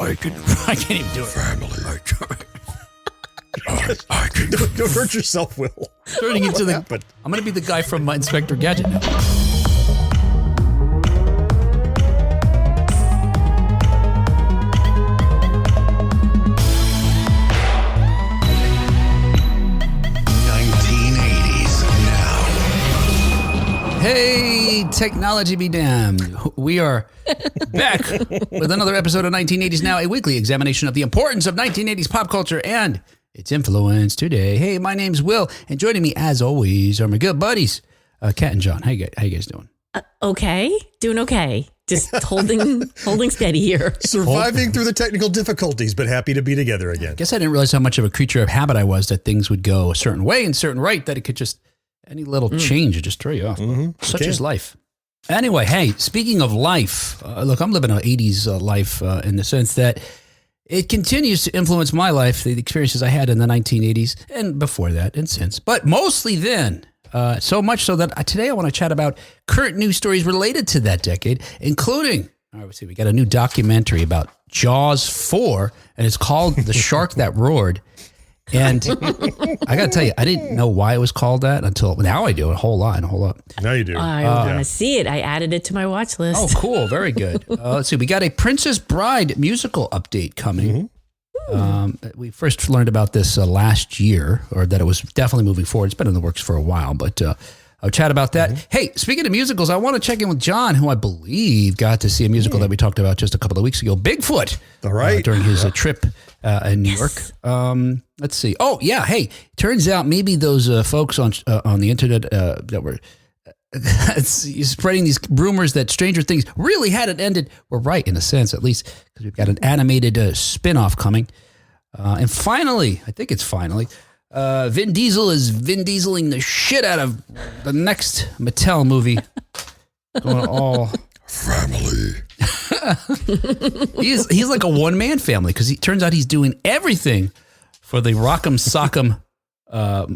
I can't even do it. Family. I can. Don't hurt yourself, Will. Turning into What happened? I'm going to be the guy from Inspector Gadget now. Hey, technology be damned. We are back with another episode of 1980s Now, a weekly examination of the importance of 1980s pop culture and its influence today. Hey, my name's Will, and joining me, as always, are my good buddies, Kat and John. How you guys doing? Okay. Doing okay. Just holding steady here. Surviving through the technical difficulties, but happy to be together again. Guess I didn't realize how much of a creature of habit I was, that things would go a certain way and certain right, that it could just... Any little change would just throw you off. Such is life. Anyway, hey, speaking of life, look, I'm living an 80s life in the sense that it continues to influence my life, the experiences I had in the 1980s and before that and since, but mostly then. So much so that today I want to chat about current news stories related to that decade, including, we got a new documentary about Jaws 4, and it's called The Shark That Roared. And I got to tell you, I didn't know why it was called that until now. I do a whole lot. Now you do. I want to see it. I added it to my watch list. Oh, cool. Very good. Let's see. We got a Princess Bride musical update coming. We first learned about this last year, or that it was definitely moving forward. It's been in the works for a while, but I'll chat about that. Hey, speaking of musicals, I want to check in with John, who I believe got to see a musical that we talked about just a couple of weeks ago, Bigfoot. All right. During his trip in New York. Let's see. Oh, yeah. Hey, turns out maybe those folks on the internet that were spreading these rumors that Stranger Things really hadn't ended were right, in a sense, at least, because we've got an animated spin-off coming. And finally, I think it's finally, Vin Diesel is Vin Dieseling the shit out of the next Mattel movie. Going all... Family. He's like a one-man family, because he turns out he's doing everything for the Rock'em Sock'em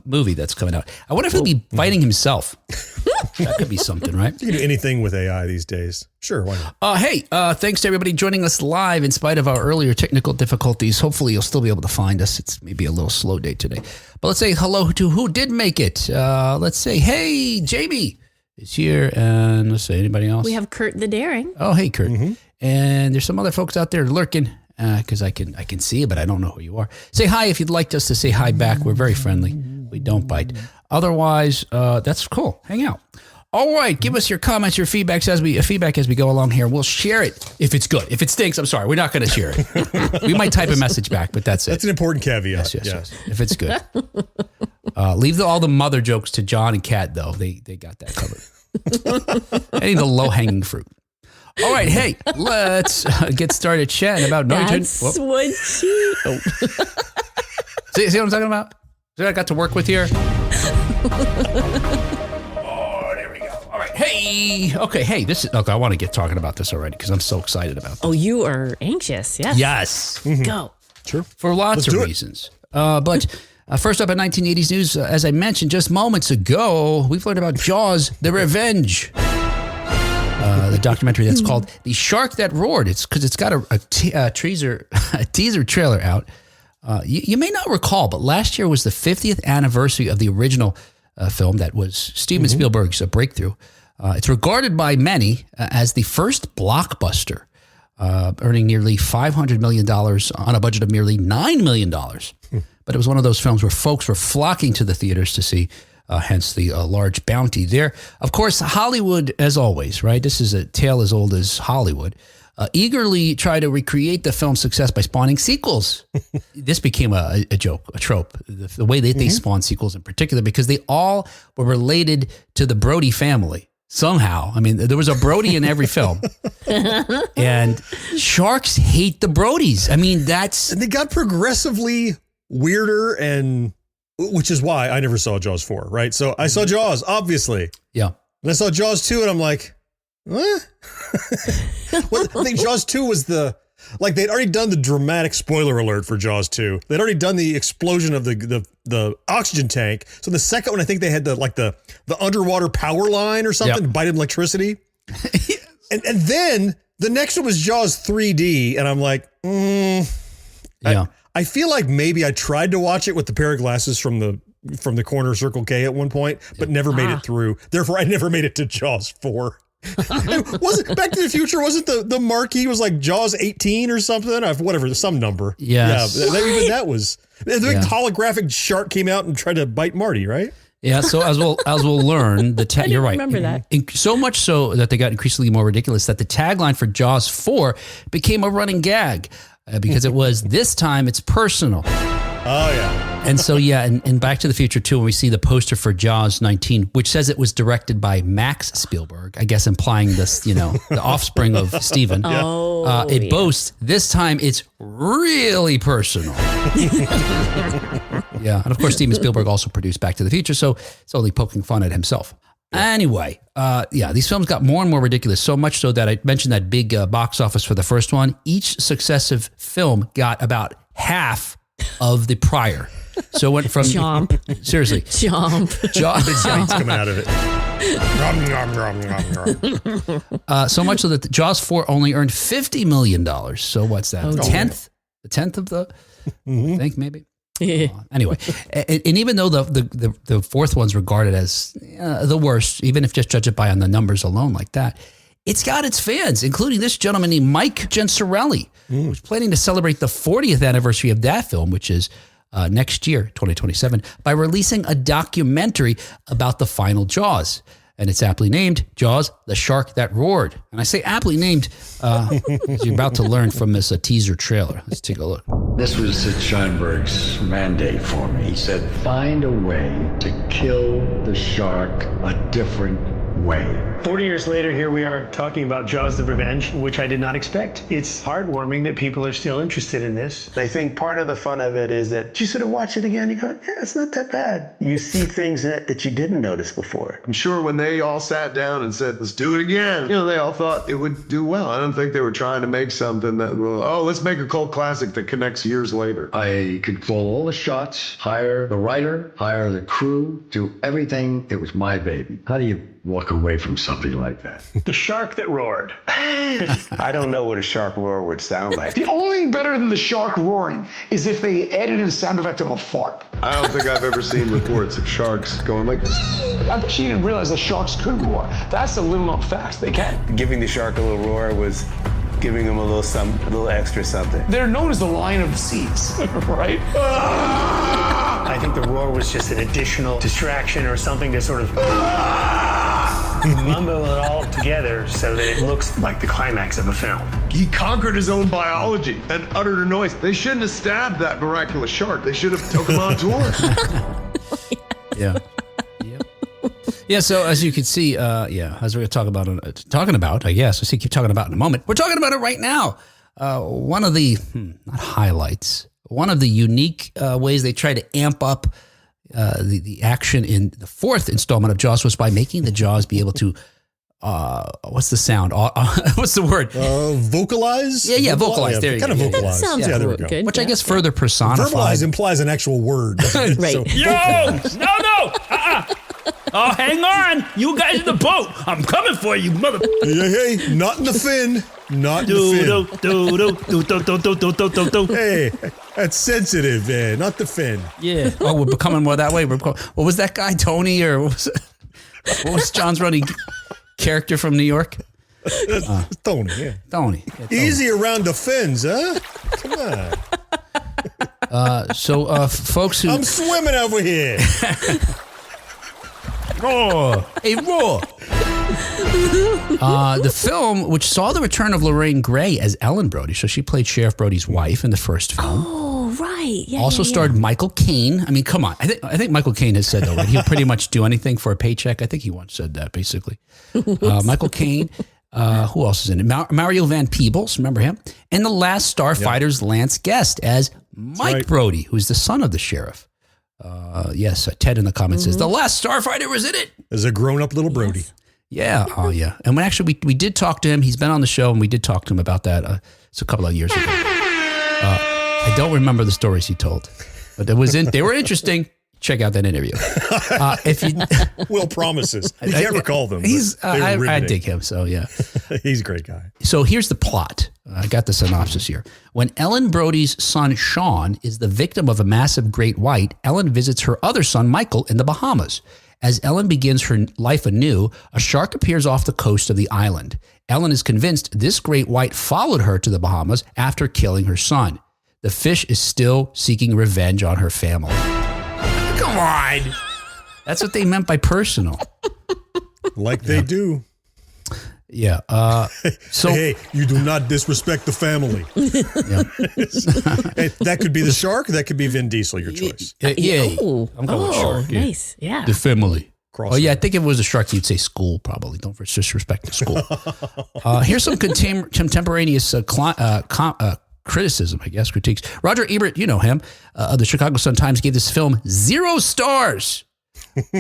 movie that's coming out. I wonder if he'll be fighting himself. That could be something, right? You can do anything with AI these days. Sure, why not? Hey, thanks to everybody joining us live in spite of our earlier technical difficulties. Hopefully you'll still be able to find us. It's maybe a little slow day today. But let's say hello to who did make it. Let's say, hey, Jamie is here, and let's say anybody else. We have Kurt the Daring. Oh, hey, Kurt. And there's some other folks out there lurking, because I can see you, but I don't know who you are. Say hi if you'd like us to say hi back. We're very friendly. We don't bite. Otherwise, that's cool. Hang out. All right, give us your comments, your feedback as we go along here. We'll share it if it's good. If it stinks, I'm sorry, we're not going to share it. We might type a message back, but that's it. That's an important caveat. Yes. If it's good, leave all the mother jokes to John and Kat, though. They got that covered. Any the low hanging fruit. All right, hey, let's get started chatting about That's what she... Oh. See what I'm talking about? See what I got to work with here? There we go. All right, hey. Okay, hey, I want to get talking about this already because I'm so excited about this. Oh, you are anxious, yes? Yes. Go. Sure. For lots of reasons. But first up in 1980s news, as I mentioned just moments ago, we've learned about Jaws, The Revenge. The documentary that's called The Shark That Roared. It's because it's got a teaser trailer out. You may not recall, but last year was the 50th anniversary of the original film that was Steven Spielberg's breakthrough. It's regarded by many as the first blockbuster, earning nearly $500 million on a budget of merely $9 million. But it was one of those films where folks were flocking to the theaters to see. Hence the large bounty there. Of course, Hollywood, as always, right? This is a tale as old as Hollywood. Eagerly try to recreate the film's success by spawning sequels. This became a joke, a trope, the way they spawn sequels in particular, because they all were related to the Brody family somehow. I mean, there was a Brody in every film. And sharks hate the Brodies. I mean, And they got progressively weirder, and which is why I never saw Jaws 4, right? So I saw Jaws, obviously. Yeah. And I saw Jaws 2, and I'm like, what? Well, I think Jaws 2 was they'd already done the dramatic spoiler alert for Jaws 2. They'd already done the explosion of the oxygen tank. So the second one, I think they had the underwater power line or something, to bite electricity. And then The next one was Jaws 3D, and I'm like, Yeah. I feel like maybe I tried to watch it with the pair of glasses from the corner Circle K at one point, but never made it through. Therefore, I never made it to Jaws 4. Wasn't Back to the Future? Wasn't the marquee was like Jaws 18 or something? Whatever, some number. Yes. Yeah. Even that was the big holographic shark came out and tried to bite Marty, right? Yeah, so as we'll learn, you're right. remember that. So much so that they got increasingly more ridiculous that the tagline for Jaws 4 became a running gag because it was, this time it's personal. Oh, yeah. And so, and Back to the Future 2, when we see the poster for Jaws 19, which says it was directed by Max Spielberg, I guess implying this, the offspring of Steven. It boasts, this time it's really personal. Yeah, and of course, Steven Spielberg also produced Back to the Future, so it's only poking fun at himself. Anyway, these films got more and more ridiculous, so much so that I mentioned that big box office for the first one. Each successive film got about half of the prior. So it went from... Chomp. Seriously. Chomp. Big giants coming out of it. So much so that Jaws 4 only earned $50 million. So what's that? A tenth? A tenth of the... I think maybe? Anyway, and even though the fourth one's regarded as the worst, even if just judge it by on the numbers alone like that, it's got its fans, including this gentleman named Mike Gensarelli, who's planning to celebrate the 40th anniversary of that film, which is next year, 2027, by releasing a documentary about the final Jaws. And it's aptly named Jaws, the Shark That Roared. And I say aptly named because you're about to learn from this teaser trailer. Let's take a look. This was Sid Sheinberg's mandate for me. He said, find a way to kill the shark a different way. 40 years later, here we are talking about Jaws the Revenge, which I did not expect. It's heartwarming that people are still interested in this. I think part of the fun of it is that you sort of watch it again, you go, yeah, it's not that bad. You see things in it that you didn't notice before. I'm sure when they all sat down and said, let's do it again, they all thought it would do well. I don't think they were trying to make something that, let's make a cult classic that connects years later. I control all the shots, hire the writer, hire the crew, do everything. It was my baby. How do you walk away from something like that? The Shark That Roared. I don't know what a shark roar would sound like. The only thing better than the shark roaring is if they added in a sound effect of a fart. I don't think I've ever seen reports of sharks going like this. I bet you didn't realize that sharks could roar. That's a little known fact. They can. Giving the shark a little roar was giving him a little extra something. They're known as the Lion of the Seas, right? I think the roar was just an additional distraction or something to sort of mumble it all together so that it looks like the climax of a film. He conquered his own biology and uttered a noise. They shouldn't have stabbed that miraculous shark. They should have took him on tour. Yeah. Yeah, so as you can see, as we're going to talking about, I guess, we'll keep talking about in a moment. We're talking about it right now. One of the, not highlights, one of the unique ways they try to amp up the action in the fourth installment of Jaws was by making the Jaws be able to, what's the sound? What's the word? Vocalize? Yeah, vocalize. There you go. Kind of vocalize. That sounds there we go. good. Which I guess further personifies. Verbalize implies an actual word. Right. No. Oh, hang on. You guys in the boat. I'm coming for you, mother. Hey, not in the fin. Not in the fin. Hey, that's sensitive, man. Not the fin. Yeah. Oh, we're becoming more that way. What was that guy, Tony, or what was John's running character from New York? Tony, yeah. Tony. Yeah, Tony. Easy around the fins, huh? Come on. Folks who... I'm swimming over here. Roar! A roar! The film, which saw the return of Lorraine Gray as Ellen Brody, so she played Sheriff Brody's wife in the first film. Oh, right. Yeah, also starred Michael Caine. I mean, come on. I think Michael Caine has said, though, that he'll pretty much do anything for a paycheck. I think he once said that, basically. Michael Caine. Who else is in it? Mario Van Peebles, remember him? And The Last Starfighter's Lance Guest as Mike Brody, who's the son of the sheriff. Yes, Ted in the comments says, The Last Starfighter was in it. As a grown-up little Brody. Yes. Yeah. Oh, yeah. And we did talk to him. He's been on the show, and we did talk to him about that. It's a couple of years ago. I don't remember the stories he told, but they were interesting. check out that interview. If you, Will promises. He can't recall them. I dig him. So yeah, he's a great guy. So here's the plot. I got the synopsis here. When Ellen Brody's son, Sean, is the victim of a massive great white, Ellen visits her other son, Michael, in the Bahamas. As Ellen begins her life anew, a shark appears off the coast of the island. Ellen is convinced this great white followed her to the Bahamas after killing her son. The fish is still seeking revenge on her family. Come on. That's what they meant by personal. Like they do. Yeah. So hey, you do not disrespect the family. Hey, that could be the shark. That could be Vin Diesel. Your choice. Yeah. Oh, I'm going with shark. Yeah. Nice. Yeah. The family. Crossover. Oh, yeah. I think if it was a shark, you'd say school, probably. Don't disrespect the school. Here's some contemporaneous criticism, I guess, critiques. Roger Ebert, you know him, of the Chicago Sun-Times, gave this film 0 stars.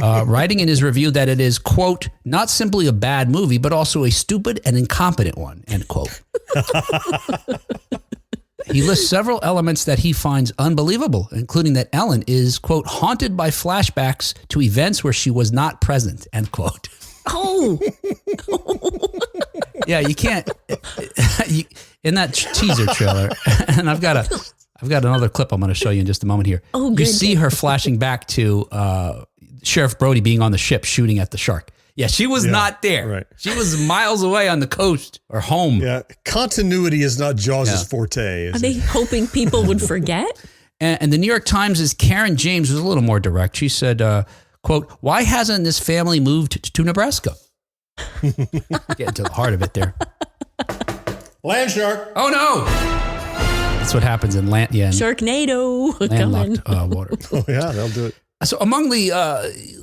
Writing in his review that it is, quote, not simply a bad movie, but also a stupid and incompetent one, end quote. He lists several elements that he finds unbelievable, including that Ellen is, quote, haunted by flashbacks to events where she was not present, end quote. Oh. Yeah, you can't. In that teaser trailer, and I've got another clip I'm going to show you in just a moment here. Oh, you good. see her flashing back to Sheriff Brody being on the ship shooting at the shark. Yeah, she was not there. Right. She was miles away on the coast or home. Yeah, continuity is not Jaws' forte. Are they hoping people would forget? And the New York Times' Karen James was a little more direct. She said, quote, why hasn't this family moved to Nebraska? Getting to the heart of it there. Land shark. Oh, no. That's what happens in Sharknado. landlocked water. Oh, yeah, they'll do it. So among the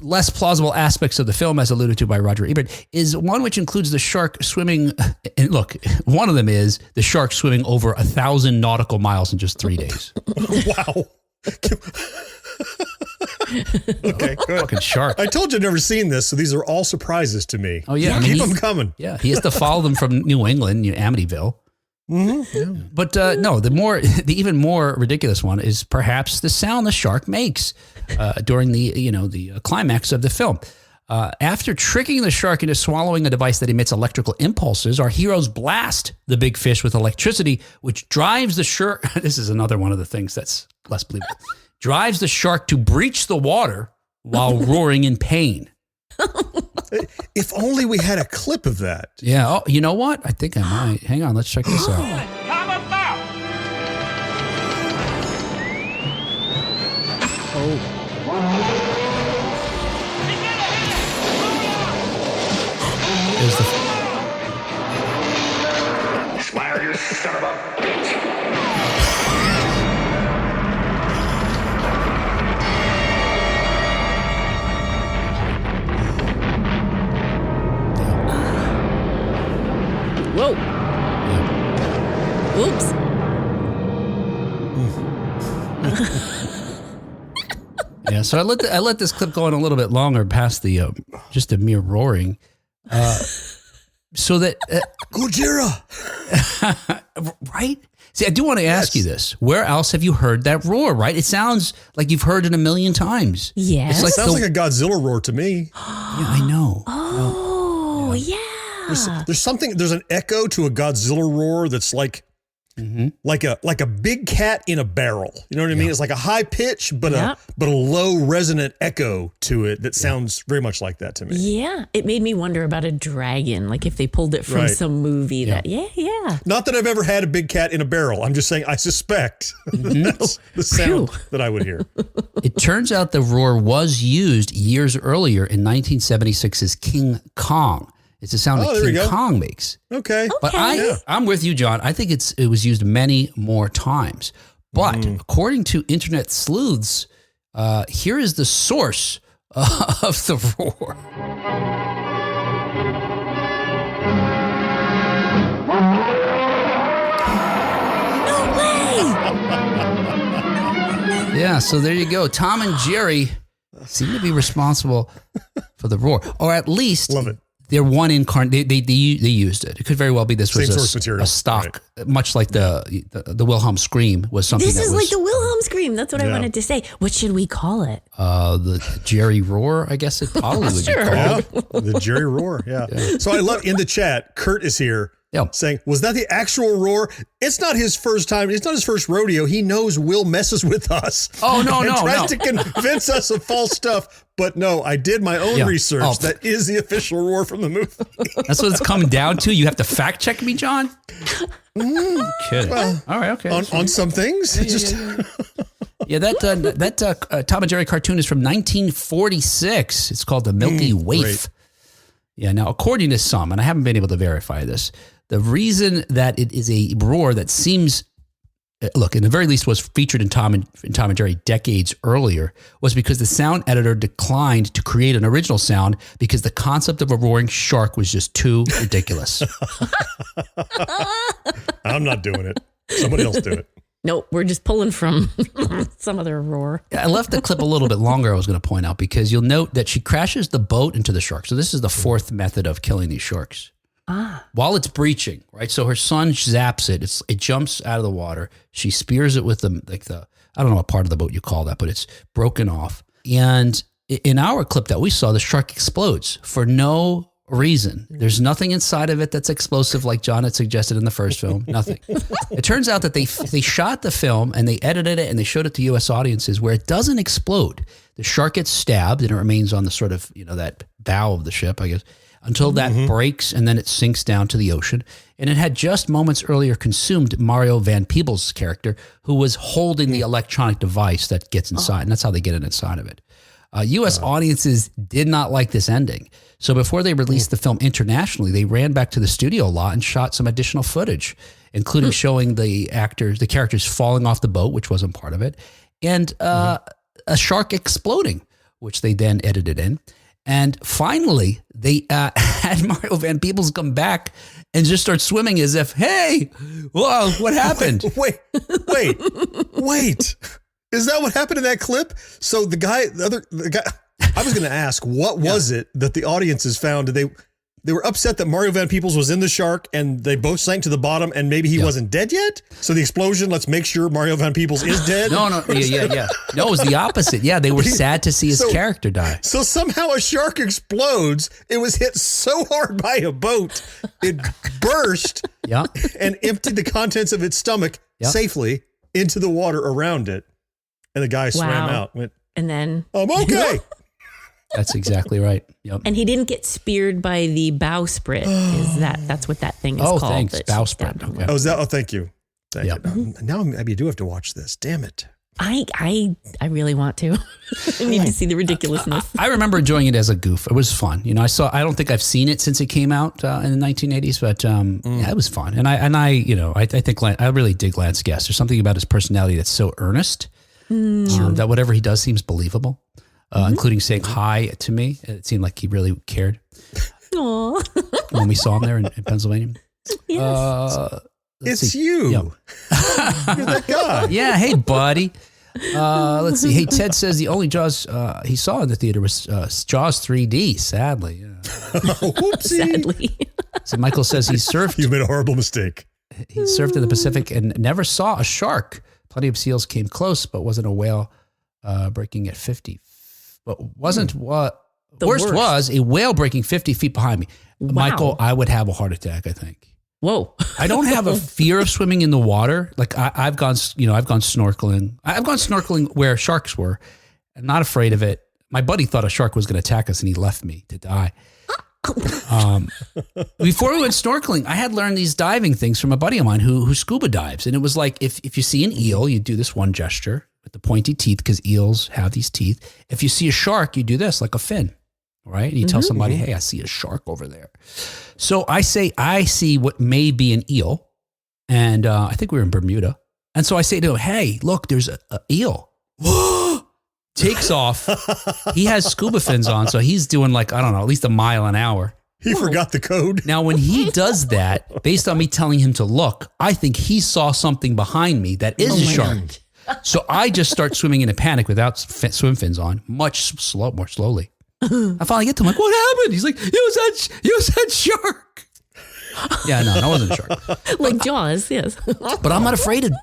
less plausible aspects of the film, as alluded to by Roger Ebert, is one which includes the shark swimming. And look, one of them is the shark swimming over 1,000 nautical miles in just 3 days. Wow. Okay, good. Fucking shark. I told you I've never seen this, so these are all surprises to me. Oh, yeah. Keep them coming. Yeah, he has to follow them from New England, Amityville. Mm-hmm. Yeah. But no, the even more ridiculous one is perhaps the sound the shark makes during the climax of the film. After tricking the shark into swallowing a device that emits electrical impulses, our heroes blast the big fish with electricity, which drives the shark. This is another one of the things that's less believable. Drives the shark to breach the water while roaring in pain. If only we had a clip of that. Yeah. Oh, you know what? I think I might. Hang on. Let's check this out. There's the. Smile, you son of a bitch. Whoa. Oops. Yeah, so I let this clip go on a little bit longer past the just a mere roaring, so that Gojira, right? See, I do want to ask you this: where else have you heard that roar? Right? It sounds like you've heard it a million times. Yes. It's like sounds like a Godzilla roar to me. Yeah, I know. Oh, yeah. There's something. There's an echo to a Godzilla roar that's like. Mm-hmm. Like a big cat in a barrel. You know what I mean? It's like a high pitch, but a low resonant echo to it that sounds very much like that to me. Yeah. It made me wonder about a dragon, like if they pulled it from some movie that, yeah. Not that I've ever had a big cat in a barrel. I'm just saying I suspect that's the sound that I would hear. It turns out the roar was used years earlier in 1976's King Kong. It's the sound that King Kong makes. Okay. But I'm with you, John. I think it was used many more times. But according to internet sleuths, here is the source of the roar. No way! Yeah, so there you go. Tom and Jerry seem to be responsible for the roar. Or at least Love it. They're one incarnate. They used it. It could very well be this was Same source material. a stock, much like the Wilhelm scream was something. This that is was, like the Wilhelm scream. That's what I wanted to say. What should we call it? the Jerry roar. I guess it probably would be called. Yeah, the Jerry roar. Yeah. So I love in the chat. Kurt is here. Yeah. Saying, was that the actual roar? It's not his first time. It's not his first rodeo. He knows Will messes with us. Oh, no, and no, tries no. to convince us of false stuff. But no, I did my own research. Oh. That is the official roar from the movie. That's what it's coming down to. You have to fact check me, John. Kidding. Well, all right, okay. On some things. Yeah, that Tom and Jerry cartoon is from 1946. It's called The Milky Waif. Great. Yeah, now according to some, and I haven't been able to verify this, the reason that it is a roar that seems, look, in the very least was featured in Tom and Jerry decades earlier, was because the sound editor declined to create an original sound because the concept of a roaring shark was just too ridiculous. I'm not doing it. Somebody else do it. Nope, we're just pulling from some other roar. I left the clip a little bit longer, I was going to point out, because you'll note that she crashes the boat into the shark. So this is the fourth method of killing these sharks. While it's breaching, right? So her son zaps it. It jumps out of the water. She spears it with the I don't know what part of the boat you call that, but it's broken off. And in our clip that we saw, the shark explodes for no reason. There's nothing inside of it that's explosive like John had suggested in the first film. Nothing. It turns out that they shot the film and they edited it and they showed it to U.S. audiences where it doesn't explode. The shark gets stabbed and it remains on the sort of, that bow of the ship, I guess, until that breaks and then it sinks down to the ocean. And it had just moments earlier consumed Mario Van Peebles' character, who was holding the electronic device that gets inside. And that's how they get it inside of it. U.S. audiences did not like this ending. So before they released the film internationally, they ran back to the studio lot and shot some additional footage, including showing the characters falling off the boat, which wasn't part of it, and a shark exploding, which they then edited in. And finally, they had Mario Van Peebles come back and just start swimming as if, hey, whoa, what happened? Wait. Is that what happened in that clip? So the guy, I was going to ask, what was it that the audiences found? Did they were upset that Mario Van Peebles was in the shark and they both sank to the bottom and maybe he wasn't dead yet? So the explosion, let's make sure Mario Van Peebles is dead? No. Yeah. No, it was the opposite. Yeah, they were sad to see his character die. So somehow a shark explodes. It was hit so hard by a boat, it burst and emptied the contents of its stomach safely into the water around it. And the guy swam out. Went, and then I'm okay. That's exactly right. Yep. And he didn't get speared by the bowsprit. That's what that thing is called? Thanks. that Bowsprit. Okay. Oh, is that? Oh, thank you. Thank you. Now maybe I do have to watch this. Damn it. I really want to. I need to see the ridiculousness. I remember enjoying it as a goof. It was fun. I don't think I've seen it since it came out in the 1980s, but it was fun. And I think I really dig Lance Guest. There's something about his personality that's so earnest that whatever he does seems believable. Including saying hi to me. It seemed like he really cared. Aww. When we saw him there in Pennsylvania. Yes. It's you. Yeah. You're that guy. Yeah. Hey, buddy. Let's see. Hey, Ted says the only Jaws he saw in the theater was Jaws 3D, sadly. Whoopsie. Sadly. So Michael says he surfed. You've made a horrible mistake. He surfed in the Pacific and never saw a shark. Plenty of seals came close, but wasn't a whale breaking at 50. But wasn't what the worst was a whale breaking 50 feet behind me. Wow. Michael, I would have a heart attack, I think. Whoa. I don't have a fear of swimming in the water. Like I've gone snorkeling. I've gone snorkeling where sharks were. I'm not afraid of it. My buddy thought a shark was going to attack us and he left me to die. Before we went snorkeling, I had learned these diving things from a buddy of mine who scuba dives. And it was like, if you see an eel, you do this one gesture with the pointy teeth because eels have these teeth. If you see a shark, you do this like a fin, right? And you tell somebody, hey, I see a shark over there. So I say, I see what may be an eel. And I think we were in Bermuda. And so I say to him, hey, look, there's a eel. Takes off. He has scuba fins on, so he's doing like, I don't know, at least a mile an hour. He forgot the code. Now, when he does that, based on me telling him to look, I think he saw something behind me that is a shark. So I just start swimming in a panic without swim fins on, more slowly. I finally get to him, like, what happened? He's like, you said shark. Yeah, no, I wasn't a shark. Like Jaws, yes. But I'm not afraid of,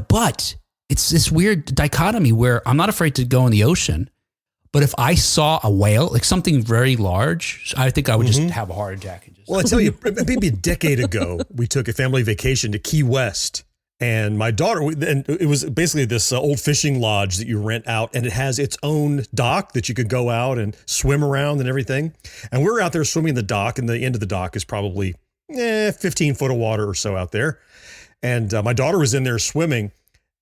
but it's this weird dichotomy where I'm not afraid to go in the ocean. But if I saw a whale, like something very large, I think I would just have a heart attack. And just Well, I tell you, maybe a decade ago, we took a family vacation to Key West. And my daughter, and it was basically this old fishing lodge that you rent out, and it has its own dock that you could go out and swim around and everything. And we were out there swimming the dock, and the end of the dock is probably 15 foot of water or so out there. And my daughter was in there swimming,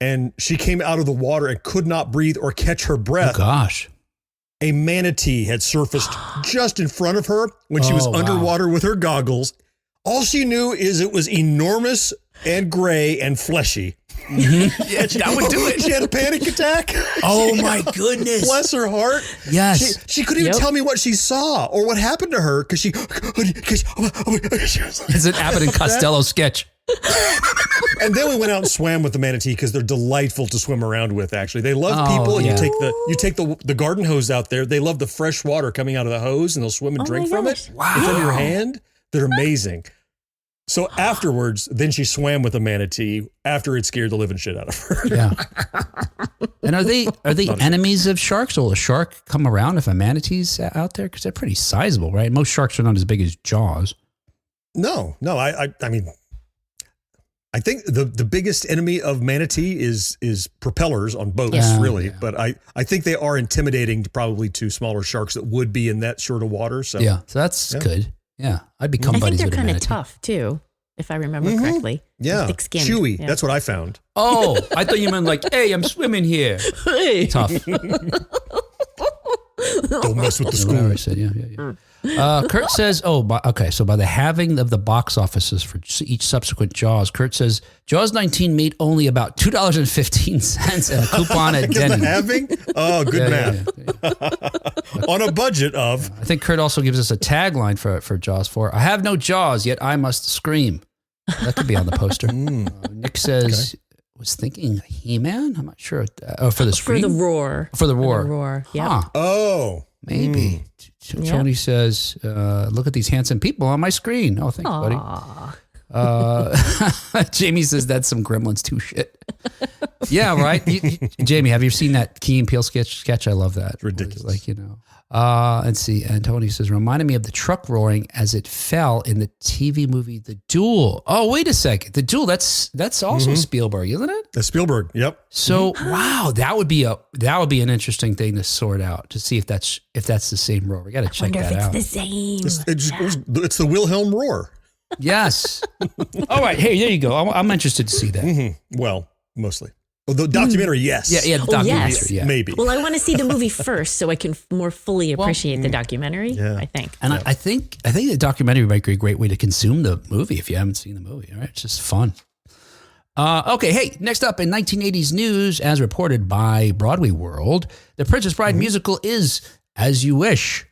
and she came out of the water and could not breathe or catch her breath. Oh, gosh. A manatee had surfaced just in front of her when she was underwater with her goggles. All she knew is it was enormous and gray and fleshy. Mm-hmm. Yeah, that would do it. She had a panic attack. Oh, my goodness. Bless her heart. Yes. She couldn't even tell me what she saw or what happened to her because It's an Abbott and Costello sketch. And then we went out and swam with the manatee because they're delightful to swim around with. Actually, they love people. Yeah. You take the garden hose out there. They love the fresh water coming out of the hose, and they'll swim and drink from it. Wow. From your hand. They're amazing. So afterwards, then she swam with a manatee after it scared the living shit out of her. Yeah. And are they enemies of sharks? Will a shark come around if a manatee's out there? Because they're pretty sizable, right? Most sharks are not as big as Jaws. No. I mean, I think the biggest enemy of manatee is propellers on boats, really. Yeah. But I think they are intimidating probably to smaller sharks that would be in that sort of water. So so that's good. Yeah, I'd become buddies with a manatee. I think they're kind of tough too, if I remember correctly. Yeah, thick skin. Chewy. Yeah. That's what I found. Oh, I thought you meant like, hey, I'm swimming here. Hey. Tough. Don't mess with the school. I said, yeah. Kurt says, so by the halving of the box offices for each subsequent Jaws, Kurt says Jaws 19 made only about $2.15 and a coupon at Denny's. Halving? Oh, good math. Yeah. On a budget of. I think Kurt also gives us a tagline for Jaws 4. I have no jaws, yet I must scream. That could be on the poster. Nick says, was thinking He-Man? I'm not sure. For the scream? For the roar. For the roar. For the roar, yeah. Huh. Oh. Maybe. Tony says, look at these handsome people on my screen. Oh, thanks, buddy. Jamie says that's some Gremlins 2 shit. Yeah, right? Jamie, have you seen that Key and Peele sketch? I love that. It's ridiculous. Let's see. And Tony says, reminded me of the truck roaring as it fell in the TV movie The Duel. Oh, wait a second. The Duel, that's also Spielberg, isn't it? That's Spielberg, yep. So, wow, that would be an interesting thing to sort out, to see if that's the same roar. We got to check that out. It's the same. It's the Wilhelm roar. Yes. All right. Hey, there you go. I'm interested to see that. Mm-hmm. Well, mostly. Well, the documentary, yes. Yeah, the documentary, yes. Maybe. Well, I want to see the movie first so I can more fully appreciate the documentary, I think. And I think the documentary might be a great way to consume the movie if you haven't seen the movie. All right, it's just fun. Okay, hey, next up in 1980s news, as reported by Broadway World, the Princess Bride musical is As You Wish.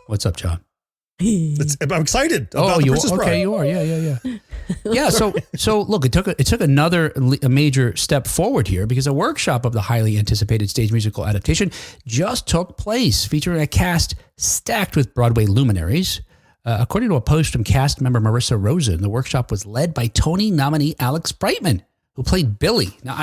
What's up, John? I'm excited about the Princess Bride. Okay, you are. Yeah. Yeah, so look, it took a major step forward here because a workshop of the highly anticipated stage musical adaptation just took place, featuring a cast stacked with Broadway luminaries. According to a post from cast member Marissa Rosen, the workshop was led by Tony nominee Alex Brightman, who played Billy. Now,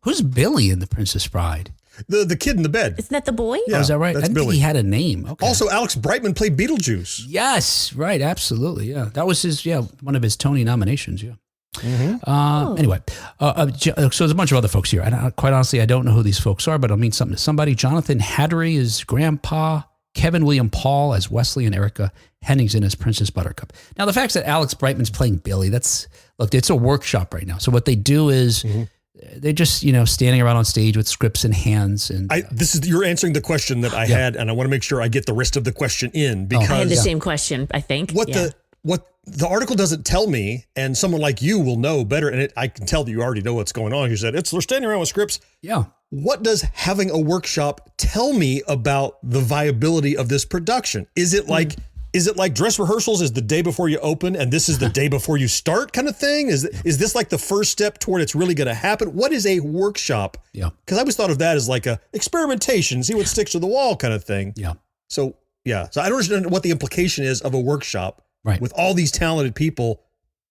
who's Billy in The Princess Bride? The kid in the bed. Isn't that the boy? Yeah, is that right? I didn't think he had a name. Okay. Also, Alex Brightman played Beetlejuice. Yes, right, absolutely, yeah. That was one of his Tony nominations, yeah. Anyway, so there's a bunch of other folks here. And quite honestly, I don't know who these folks are, but it'll mean something to somebody. Jonathan Hattery is Grandpa, Kevin William Paul as Wesley, and Erica Henningsen as Princess Buttercup. Now, the fact that Alex Brightman's playing Billy, it's a workshop right now. So what they do is... They're just, standing around on stage with scripts in hands. And you're answering the question that I had, and I want to make sure I get the rest of the question in because I had the same question, I think. What the article doesn't tell me, and someone like you will know better, and I can tell that you already know what's going on. You said they're standing around with scripts. Yeah. What does having a workshop tell me about the viability of this production? Is it like dress rehearsals is the day before you open and this is the day before you start kind of thing? Is this like the first step toward it's really going to happen? What is a workshop? Yeah. Because I always thought of that as like a experimentation, see what sticks to the wall kind of thing. Yeah. So yeah. So I don't understand what the implication is of a workshop Right. with all these talented people.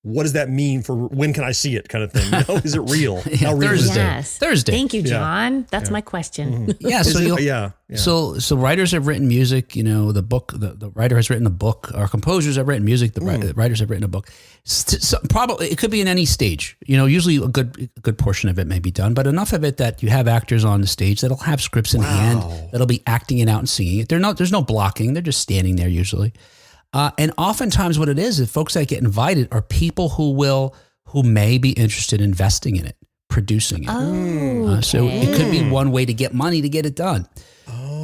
What does that mean for when can I see it kind of thing? You know, is it real? Yeah, How real is Thursday. it? Yes. Thursday. Thank you, John. That's my question. Yeah. Is So it- you'll, yeah. So writers have written music, you know, the book, the writer has written a book, or composers have written music, the writers have written a book. So probably it could be in any stage, you know, usually a good portion of it may be done, but enough of it that you have actors on the stage that'll have scripts in hand, that'll be acting it out and singing it. There's no blocking. They're just standing there usually. And oftentimes what it is folks that get invited are people who may be interested in investing in it, producing it. Oh, So it could be one way to get money to get it done.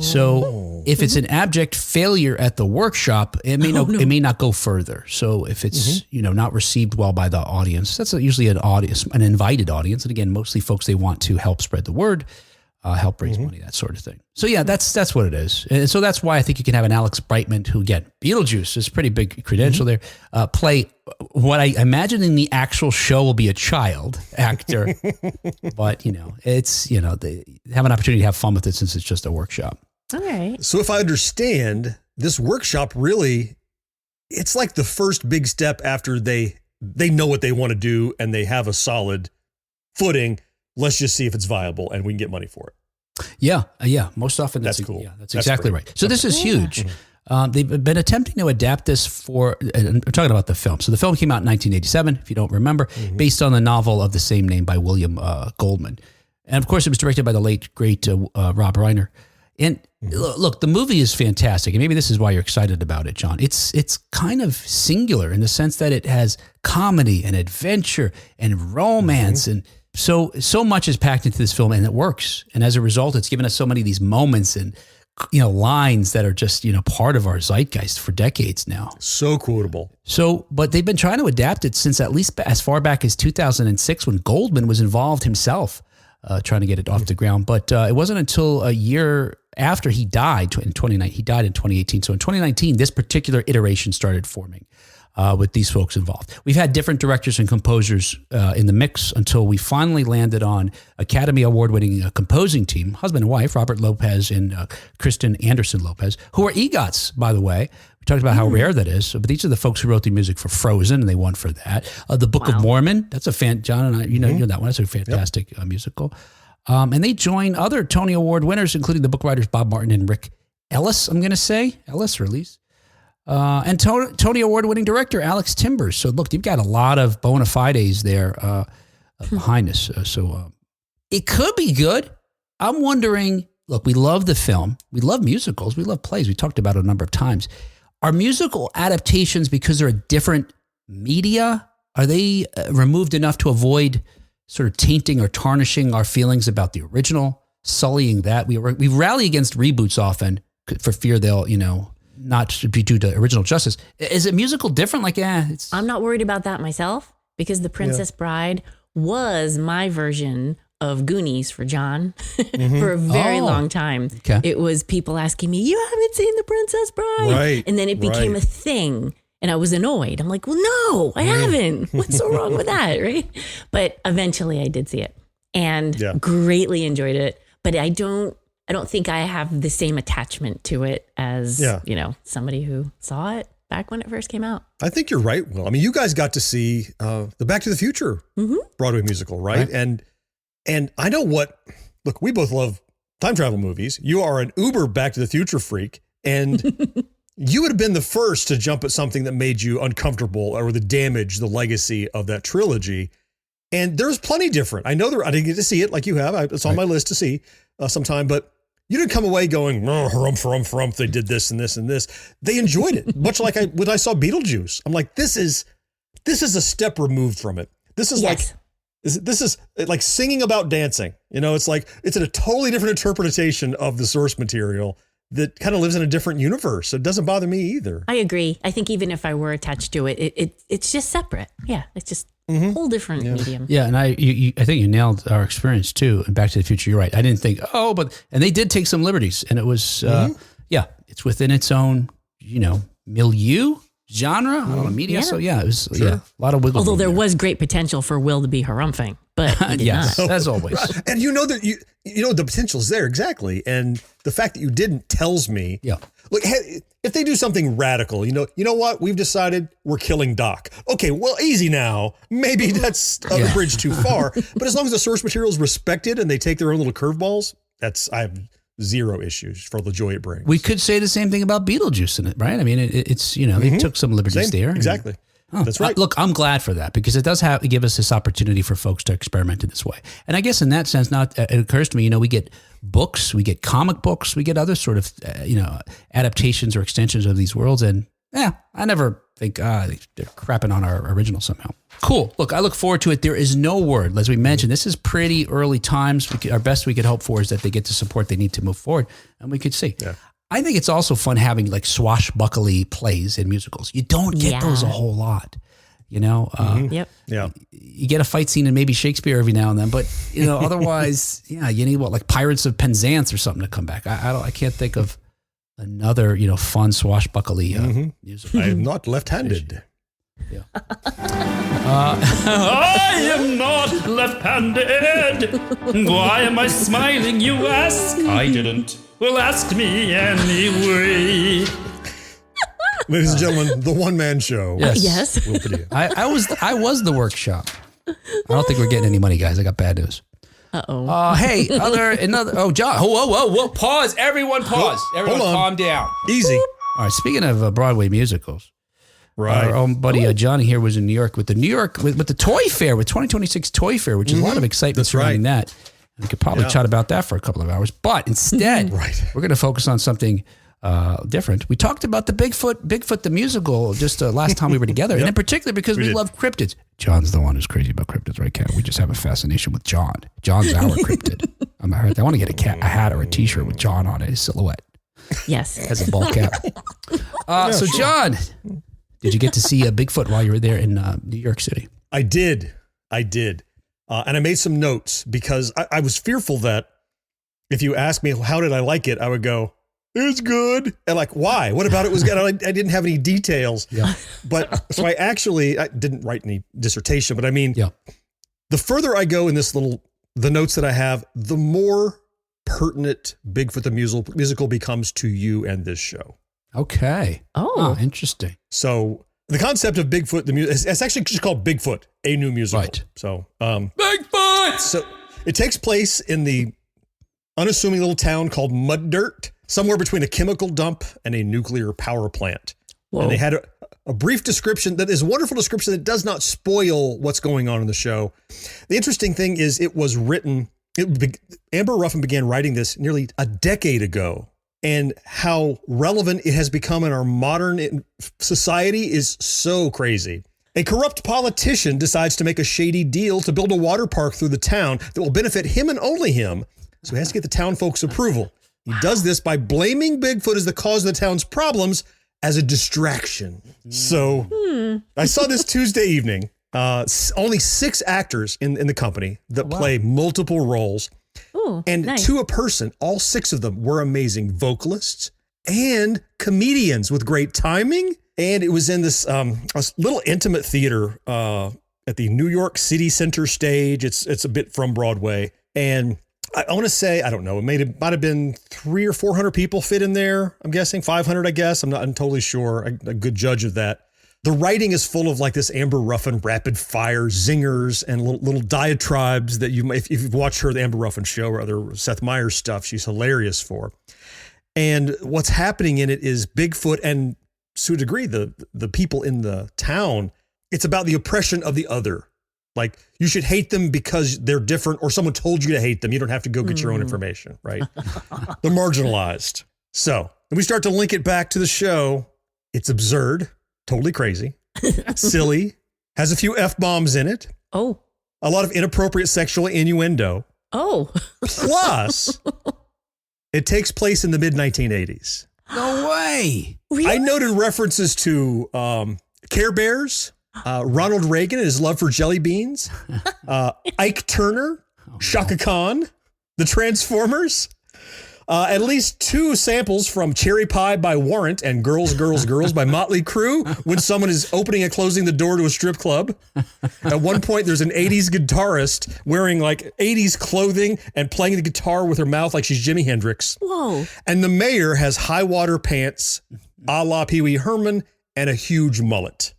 So if it's an abject failure at the workshop, it may not go further. So if it's not received well by the audience, that's usually an invited audience, and again, mostly folks they want to help spread the word, help raise money, that sort of thing. So yeah, that's what it is. And so that's why I think you can have an Alex Brightman, who again, Beetlejuice is a pretty big credential there, play what I imagine in the actual show will be a child actor, but they have an opportunity to have fun with it since it's just a workshop. all right. So if I understand, this workshop really, it's like the first big step after they know what they want to do and they have a solid footing. Let's just see if it's viable and we can get money for it. Yeah. Most often That's cool. Yeah, that's That's exactly great. right. So this is huge. They've been attempting to adapt this and I'm talking about the film. So the film came out in 1987, if you don't remember, based on the novel of the same name by William Goldman. And of course, it was directed by the late, great Rob Reiner. And look, the movie is fantastic. And maybe this is why you're excited about it, John. It's kind of singular in the sense that it has comedy and adventure and romance and so much is packed into this film, and it works. And as a result, it's given us so many of these moments and lines that are just part of our zeitgeist for decades now. So quotable. So, but they've been trying to adapt it since at least as far back as 2006, when Goldman was involved himself, trying to get it off the ground. But it wasn't until a year after he died in 2019. He died in 2018. So in 2019, this particular iteration started forming. With these folks involved. We've had different directors and composers in the mix until we finally landed on Academy Award-winning composing team, husband and wife, Robert Lopez and Kristen Anderson Lopez, who are EGOTs, by the way. We talked about how rare that is. But these are the folks who wrote the music for Frozen, and they won for that. The Book of Mormon, that's a fan. John and I, you know that one. That's a fantastic musical. And they join other Tony Award winners, including the book writers Bob Martin and Rick Ellis, I'm going to say. Ellis or Elise. And Tony Award-winning director Alex Timbers. So look, you've got a lot of bona fides there behind us. So it could be good. I'm wondering, look, we love the film. We love musicals. We love plays. We talked about it a number of times. Are musical adaptations, because they're a different media, are they removed enough to avoid sort of tainting or tarnishing our feelings about the original, sullying that? We rally against reboots often for fear they'll, not to be due to original justice. Is it musical different? Like, I'm not worried about that myself, because The Princess Bride was my version of Goonies for John for a very long time. Okay. It was people asking me, you haven't seen The Princess Bride? Right, And then it became a thing. And I was annoyed. I'm like, well, no, I haven't. What's so wrong with that, right? But eventually I did see it and greatly enjoyed it. But I don't think I have the same attachment to it as, somebody who saw it back when it first came out. I think you're right, Will. I mean, you guys got to see the Back to the Future Broadway musical, right? And I know look, we both love time travel movies. You are an uber Back to the Future freak, and you would have been the first to jump at something that made you uncomfortable or the damage the legacy of that trilogy. And there's plenty different. I know I didn't get to see it like you have. It's on my list to see sometime, but you didn't come away going, harumph, they did this and this and this. They enjoyed it, much like when I saw Beetlejuice. I'm like, this is a step removed from it. This is this is like singing about dancing. It's like, it's a totally different interpretation of the source material that kind of lives in a different universe. So it doesn't bother me either. I agree. I think even if I were attached to it, it's just separate. Yeah, it's just a whole different medium. Yeah, and I think you nailed our experience too. And Back to the Future, you're right. I didn't think, and they did take some liberties, and it was, it's within its own, milieu. genre, a lot of media. Yeah. So it was a lot of wiggle Although room there was great potential for Will to be harumphing, but he did yes, not. as always. And you know that you know the potential's there, exactly. And the fact that you didn't tells me. Yeah. Look, if they do something radical, you know what? We've decided we're killing Doc. Okay, well, easy now. Maybe that's a bridge too far. But as long as the source material is respected and they take their own little curveballs, I have zero issues for the joy it brings. We could say the same thing about Beetlejuice in it, right? I mean, it's they took some liberties there. Exactly. That's right. Look, I'm glad for that because it does give us this opportunity for folks to experiment in this way. And I guess in that sense, it occurs to me, we get books, we get comic books, we get other sort of, adaptations or extensions of these worlds. And I never think they're crapping on our original somehow. Cool. Look, I look forward to it. There is no word. As we mentioned, this is pretty early times. Our best we could hope for is that they get the support they need to move forward. And we could see. Yeah. I think it's also fun having like swashbuckly plays in musicals. You don't get those a whole lot, Yep. Yeah. You get a fight scene in maybe Shakespeare every now and then, but otherwise, you need like Pirates of Penzance or something to come back. I can't think of another fun swashbuckly musical. I am not left-handed. Yeah. I am not left-handed. Why am I smiling, you ask? I didn't. Well, ask me anyway. Ladies and gentlemen, the one-man show. Yes. Will Padilla. I was the workshop. I don't think we're getting any money, guys. I got bad news. Uh-oh. Hey, John. Whoa. Pause. Everyone pause. Everyone calm down. Easy. All right. Speaking of Broadway musicals. Right. Our own buddy Johnny here was in New York with the Toy Fair, with 2026 Toy Fair, which is a lot of excitement surrounding that. And we could probably chat about that for a couple of hours. But instead, we're going to focus on something different. We talked about the Bigfoot the musical just last time we were together, and in particular because we love cryptids. John's the one who's crazy about cryptids, right, Kat? We just have a fascination with John. John's our cryptid. I want to get a hat or a T-shirt with John on it, his silhouette. Yes. As a ball cap. So, John, did you get to see a Bigfoot while you were there in New York City? I did. And I made some notes because I was fearful that if you ask me, how did I like it? I would go, it's good. And like, why? What about it was good? I didn't have any details. Yeah. But so I didn't write any dissertation, but I mean, the further I go in the notes that I have, the more pertinent Bigfoot the musical becomes to you and this show. Okay. Oh, interesting. So the concept of Bigfoot the musical, it's actually just called Bigfoot, a new musical. Right. So, Bigfoot! So it takes place in the unassuming little town called Mud Dirt, somewhere between a chemical dump and a nuclear power plant. Whoa. And they had a brief description that is a wonderful description that does not spoil what's going on in the show. The interesting thing is it was written, Amber Ruffin began writing this nearly a decade ago. And how relevant it has become in our modern society is so crazy. A corrupt politician decides to make a shady deal to build a water park through the town that will benefit him and only him. So he has to get the town folks' approval. He does this by blaming Bigfoot as the cause of the town's problems as a distraction. So I saw this Tuesday evening. Only 6 actors in the company that play multiple roles. Ooh, and nice. to a person, all 6 of them were amazing vocalists and comedians with great timing. And it was in this little intimate theater at the New York City Center stage. It's a bit from Broadway. And I want to say, I don't know, it might have been 300 or 400 people fit in there. I'm guessing 500, I guess. I'm totally sure. A good judge of that. The writing is full of like this Amber Ruffin rapid fire zingers and little diatribes that if you've watched the Amber Ruffin show or other Seth Meyers stuff, she's hilarious for. And what's happening in it is Bigfoot and to a degree, the people in the town, it's about the oppression of the other. Like you should hate them because they're different or someone told you to hate them. You don't have to go get your own information, right? They're marginalized. So when we start to link it back to the show, it's absurd. Totally crazy, silly, has a few F-bombs in it. Oh. A lot of inappropriate sexual innuendo. Oh. Plus, it takes place in the mid-1980s. No way. Really? I noted references to Care Bears, Ronald Reagan and his love for jelly beans, Ike Turner, Shaka Khan, the Transformers. At least 2 samples from Cherry Pie by Warrant and Girls, Girls, Girls by Motley Crue when someone is opening and closing the door to a strip club. At one point, there's an 80s guitarist wearing like 80s clothing and playing the guitar with her mouth like she's Jimi Hendrix. Whoa. And the mayor has high water pants a la Pee Wee Herman and a huge mullet.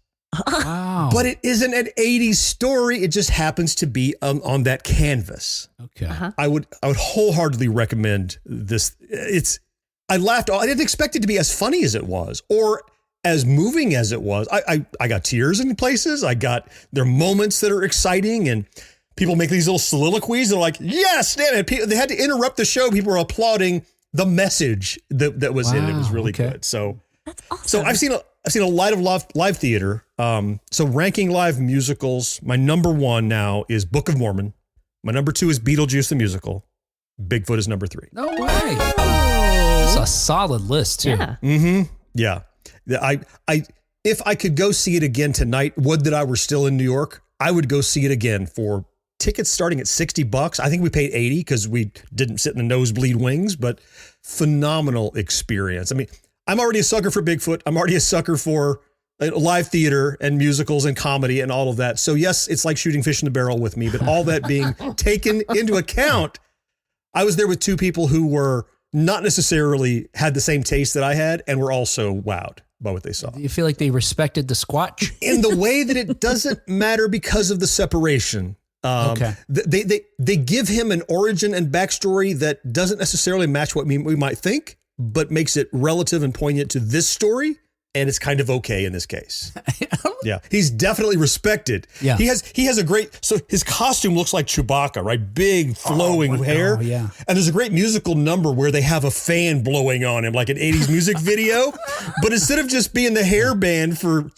Wow. But it isn't an 80s story. It just happens to be on that canvas. Okay. I would wholeheartedly recommend this. I laughed. I didn't expect it to be as funny as it was or as moving as it was. I got tears in places. There are moments that are exciting and people make these little soliloquies. They're like, yes, damn it. They had to interrupt the show. People were applauding the message that was in it. It was really good. So that's awesome. So I've seen a lot of live theater. So ranking live musicals, my number 1 now is Book of Mormon. My number 2 is Beetlejuice the musical. Bigfoot is number 3. No way. That's a solid list too. Yeah. Mm-hmm. Yeah. If I could go see it again tonight, would that I were still in New York, I would go see it again for tickets starting at $60. I think we paid $80 because we didn't sit in the nosebleed wings, but phenomenal experience. I mean, I'm already a sucker for Bigfoot. I'm already a sucker for live theater and musicals and comedy and all of that. So yes, it's like shooting fish in the barrel with me, but all that being taken into account, I was there with 2 people who were not necessarily had the same taste that I had and were also wowed by what they saw. Do you feel like they respected the Squatch? In the way that it doesn't matter because of the separation. Okay. They give him an origin and backstory that doesn't necessarily match what we might think, but makes it relative and poignant to this story. And it's kind of okay in this case. Yeah, he's definitely respected. Yeah, he has a great. So his costume looks like Chewbacca, right? Big flowing hair. Oh, yeah. And there's a great musical number where they have a fan blowing on him, like an 80s music video. But instead of just being the hairband for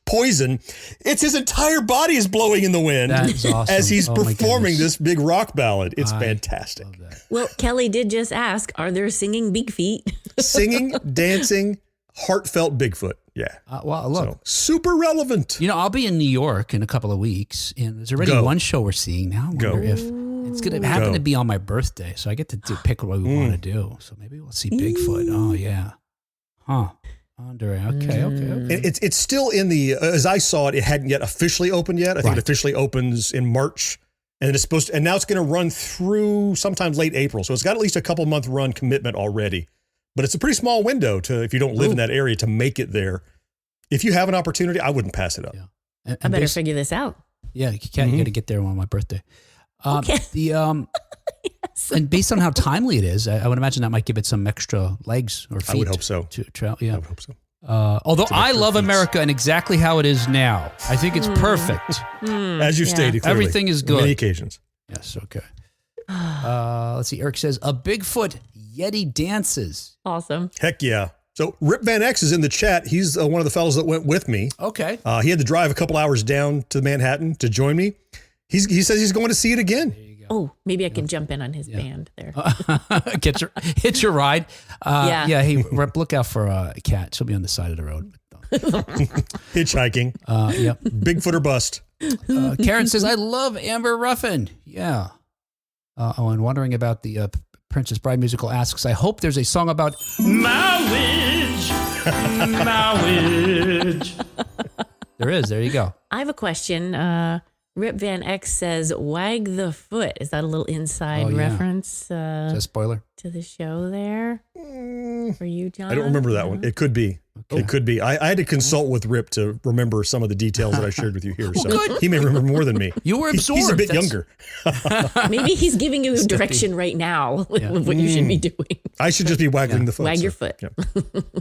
Poison, it's his entire body is blowing in the wind. That's awesome. As he's my performing goodness. this big rock ballad. It's fantastic. Love that. Well, Kelly did just ask, are there singing big feet? Singing, dancing, heartfelt Bigfoot. Yeah. Well, look. So, super relevant. You know, I'll be in New York in a couple of weeks, and there's already one show we're seeing now. I wonder if it's going to happen to be on my birthday, so I get to pick what we want to do. So maybe we'll see Bigfoot. Oh, yeah. Huh. Andre. Okay. It's still in the, as I saw it, it hadn't yet officially opened yet. I think it officially opens in March, and it's supposed to, and now it's going to run through sometime late April. So it's got at least a couple month run commitment already. But it's a pretty small window to, if you don't live in that area, to make it there. If you have an opportunity, I wouldn't pass it up. Yeah. I better figure this out. Yeah, you got to get there on my birthday. Okay. Yes. And based on how timely it is, I would imagine that might give it some extra legs or feet. I would hope so. Yeah. I would hope so. Although I love America and exactly how it is now. I think it's perfect. As you've stated, clearly, everything is good. On many occasions. Yes, okay. Let's see. Eric says, a Bigfoot Yeti dances. Awesome. Heck yeah. So Rip Van X is in the chat. He's one of the fellows that went with me. Okay. He had to drive a couple hours down to Manhattan to join me. He says he's going to see it again. Oh, maybe I can jump in on his band there. Hit your ride. Yeah. Hey, Rip, look out for a cat. She'll be on the side of the road. Hitchhiking. Yep. Bigfoot or bust. Karen says, I love Amber Ruffin. Yeah. And wondering about the Princess Bride musical asks, I hope there's a song about marriage. Marriage. There is. There you go. I have a question. Rip Van X says, wag the foot. Is that a little inside reference Is that a spoiler? to the show there for you, John? I don't remember that one. It could be. Okay. It could be. I had to consult with Rip to remember some of the details that I shared with you here. So he may remember more than me. You were absorbed. He's a bit younger. Maybe he's giving you direction right now with what you should be doing. I should just be waggling the foot. Wag your foot. Yeah.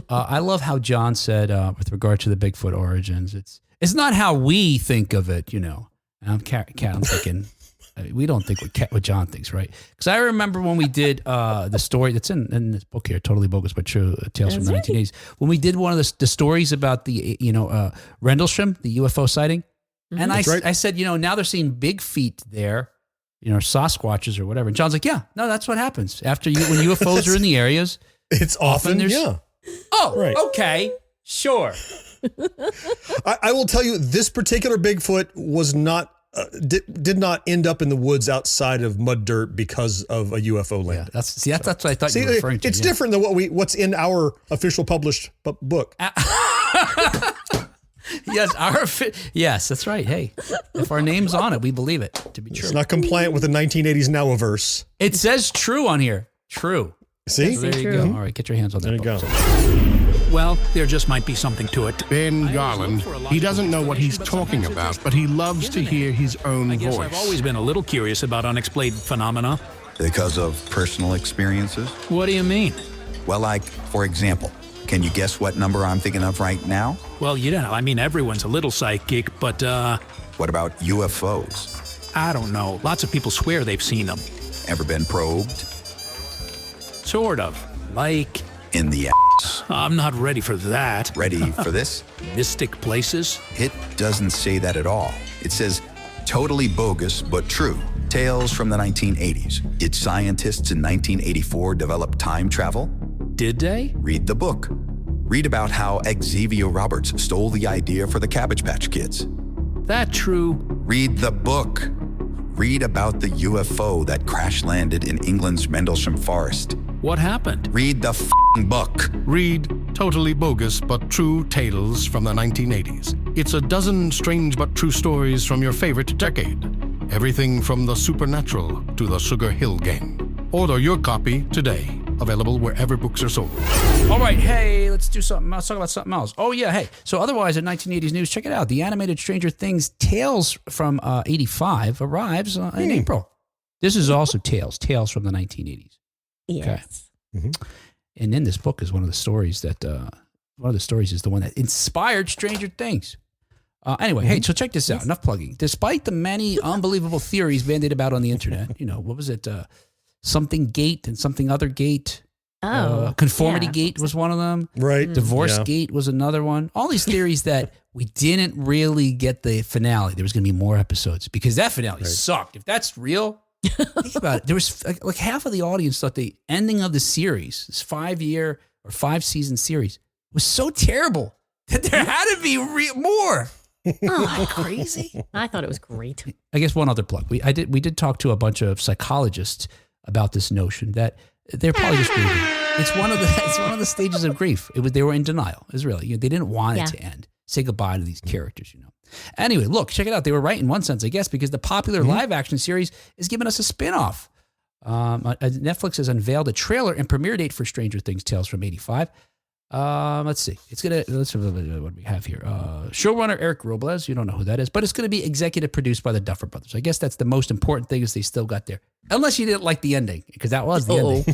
I love how John said with regard to the Bigfoot origins, it's not how we think of it, you know. I'm thinking, we don't think what John thinks, right? Because I remember when we did the story that's in this book here, Totally Bogus but True, Tales from the 1980s, when we did one of the stories about the, Rendlesham, the UFO sighting. And I said, now they're seeing big feet there, Sasquatches or whatever. And John's like, yeah, no, that's what happens. When UFOs are in the areas. It's often there's. Yeah. Oh, right. Okay, sure. I will tell you, this particular Bigfoot was not did not end up in the woods outside of mud dirt because of a UFO landing. That's what I thought you were referring to. It's different than what's in our official published book. Yes, that's right. Hey, if our name's on it, we believe it to be true. It's not compliant with the 1980s Nowaverse. It says true on here. True. See? There you go. All right, get your hands on that. There you book. go. Well, there just might be something to it. Ben Garland, he doesn't know what he's talking about, but he loves to hear his own voice. I've always been a little curious about unexplained phenomena. Because of personal experiences? What do you mean? Well, like, for example, can you guess what number I'm thinking of right now? Well, you know, I mean, everyone's a little psychic, but, What about UFOs? I don't know. Lots of people swear they've seen them. Ever been probed? Sort of. Like, In the ass. I'm not ready for that. Ready for this? Mystic places? It doesn't say that at all. It says, totally bogus, but true. Tales from the 1980s. Did scientists in 1984 develop time travel? Did they? Read the book. Read about how Xavier Roberts stole the idea for the Cabbage Patch Kids. That true? Read the book. Read about the UFO that crash landed in England's Mendlesham Forest. What happened? Read the f***ing book. Read Totally Bogus but True Tales from the 1980s. It's a dozen strange but true stories from your favorite decade. Everything from the supernatural to the Sugar Hill Gang. Order your copy today. Available wherever books are sold. All right, hey, let's do something. Let's talk about something else. Oh, yeah, hey. So otherwise, in 1980s news, check it out. The animated Stranger Things Tales from 85 arrives in April. This is also Tales from the 1980s. Yes. Okay. And in this book is one of the stories is the one that inspired Stranger Things. Anyway, hey, so check this out. Enough plugging. Despite the many unbelievable theories bandied about on the internet, what was it? Something gate and something other gate. Conformity gate was one of them. Right. Divorce gate was another one. All these theories that we didn't really get the finale. There was going to be more episodes because that finale sucked. If that's real, think about it. There was like half of the audience thought the ending of the series, this 5-year or 5-season series, was so terrible that there had to be more. Oh, crazy! I thought it was great. I guess one other plug. We did talk to a bunch of psychologists about this notion that they're probably just grieving. It's one of the stages of grief. They were in denial. It's really they didn't want it to end. Say goodbye to these characters. Anyway, look, check it out. They were right in one sense, I guess, because the popular live action series is giving us a spinoff. Netflix has unveiled a trailer and premiere date for Stranger Things Tales from '85. Let's see. Let's see what do we have here. Showrunner Eric Robles. You don't know who that is, but it's going to be executive produced by the Duffer Brothers. I guess that's the most important thing is they still got there. Unless you didn't like the ending, because that was the ending.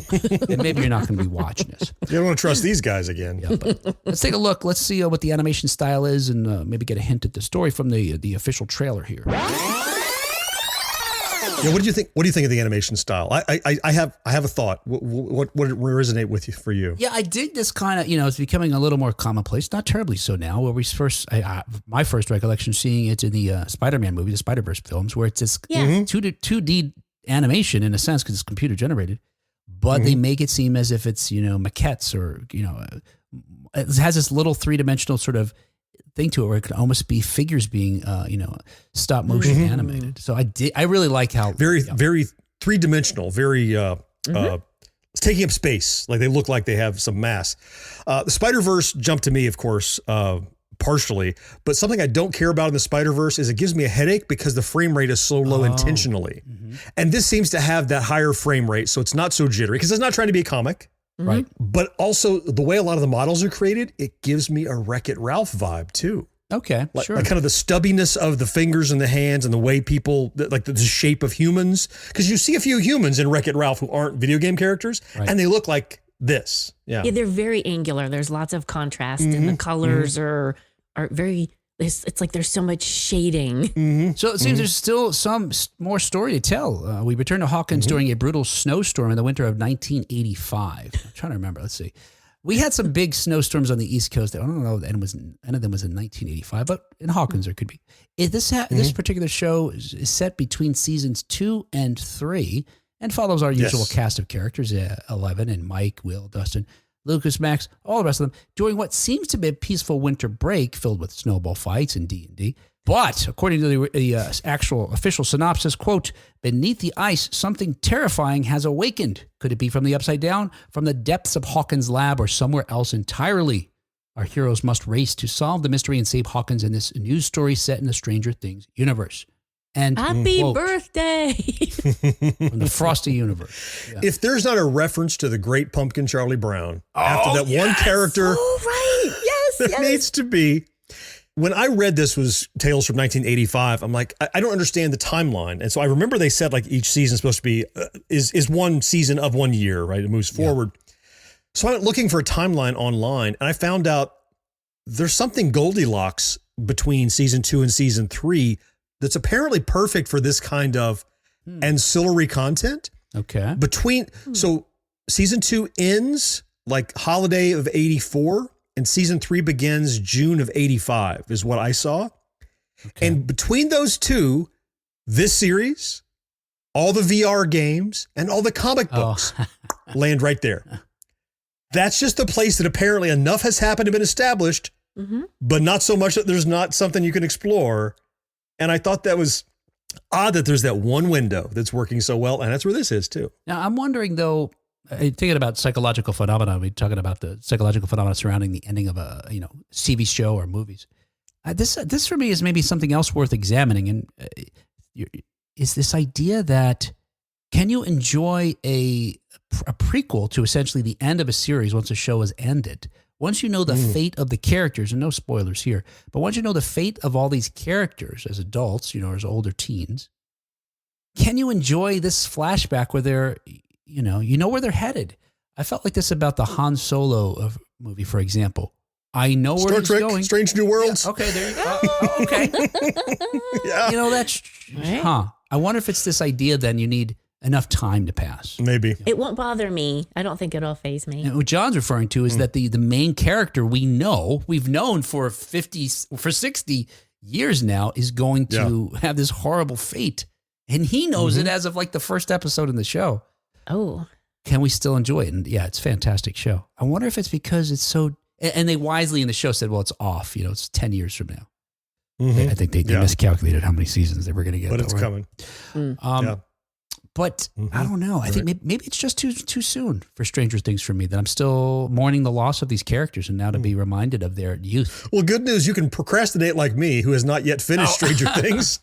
Then maybe you're not going to be watching this. You don't want to trust these guys again. Yeah, but let's take a look. Let's see what the animation style is and maybe get a hint at the story from the official trailer here. Yeah, what do you think? What do you think of the animation style? I have a thought. What would resonate with you for you? Yeah, I dig this kind of. It's becoming a little more commonplace. Not terribly so now. Where my first recollection seeing it in the Spider-Man movie, the Spider-Verse films, where it's this 2D animation in a sense because it's computer generated, but they make it seem as if it's maquettes or it has this little 3-dimensional sort of thing to it where it could almost be figures being stop motion animated. So I really like how very 3-dimensional, very taking up space. Like they look like they have some mass. The Spider-Verse jumped to me, of course, partially, but something I don't care about in the Spider-Verse is it gives me a headache because the frame rate is so low intentionally. And this seems to have that higher frame rate, so it's not so jittery because it's not trying to be a comic. Right. But also the way a lot of the models are created, it gives me a Wreck-It Ralph vibe too. Okay, sure. Like kind of the stubbiness of the fingers and the hands and the way people, like the shape of humans. Because you see a few humans in Wreck-It Ralph who aren't video game characters and they look like this. Yeah, they're very angular. There's lots of contrast and the colors are very... It's like there's so much shading. So it seems there's still some more story to tell. We returned to Hawkins during a brutal snowstorm in the winter of 1985. I'm trying to remember. Let's see. We had some big snowstorms on the East Coast. I don't know if any of them was in 1985, but in Hawkins there could be. This particular show is set between seasons 2 and 3 and follows our usual cast of characters, 11 and Mike, Will, Dustin, Lucas, Max, all the rest of them, during what seems to be a peaceful winter break filled with snowball fights and D&D. But according to the actual official synopsis, quote, beneath the ice, something terrifying has awakened. Could it be from the upside down, from the depths of Hawkins' lab, or somewhere else entirely? Our heroes must race to solve the mystery and save Hawkins in this news story set in the Stranger Things universe. And happy quote, birthday from the Frosty universe. Yeah. If there's not a reference to the Great Pumpkin Charlie Brown after that one character, there needs to be. When I read this was Tales from 1985, I'm like, I don't understand the timeline. And so I remember they said like each season is supposed to be, is one season of 1 year, right? It moves forward. So I went looking for a timeline online and I found out there's something Goldilocks between season 2 and season 3 that's apparently perfect for this kind of ancillary content. Okay. So season 2 ends like holiday of 84 and season 3 begins June of 85 is what I saw. Okay. And between those two, this series, all the VR games and all the comic books land right there. That's just the place that apparently enough has happened and been established, but not so much that there's not something you can explore. And I thought that was odd that there's that one window that's working so well. And that's where this is too. Now, I'm wondering though, thinking about psychological phenomena, we're talking about the psychological phenomena surrounding the ending of a, TV show or movies. This for me is maybe something else worth examining. And is this idea that can you enjoy a prequel to essentially the end of a series once a show has ended? Once you know the fate of the characters, and no spoilers here, but once you know the fate of all these characters as adults, as older teens, can you enjoy this flashback where they're, you know where they're headed? I felt like this about the Han Solo movie, for example. I know where Star it's Trek, going. Strange New Worlds. Yeah, okay, there you go. Okay. Yeah. That's, I wonder if it's this idea then you need enough time to pass. Maybe. It won't bother me. I don't think it'll faze me. And what John's referring to is that the main character we've known for 60 years now is going to have this horrible fate. And he knows it as of like the first episode in the show. Oh. Can we still enjoy it? And yeah, it's a fantastic show. I wonder if it's because it's so, and they wisely in the show said, well, it's off, it's 10 years from now. I think they miscalculated how many seasons they were going to get. But it's coming. But I don't know. I think maybe it's just too soon for Stranger Things for me, that I'm still mourning the loss of these characters and now to be reminded of their youth. Well, good news. You can procrastinate like me, who has not yet finished Stranger Things.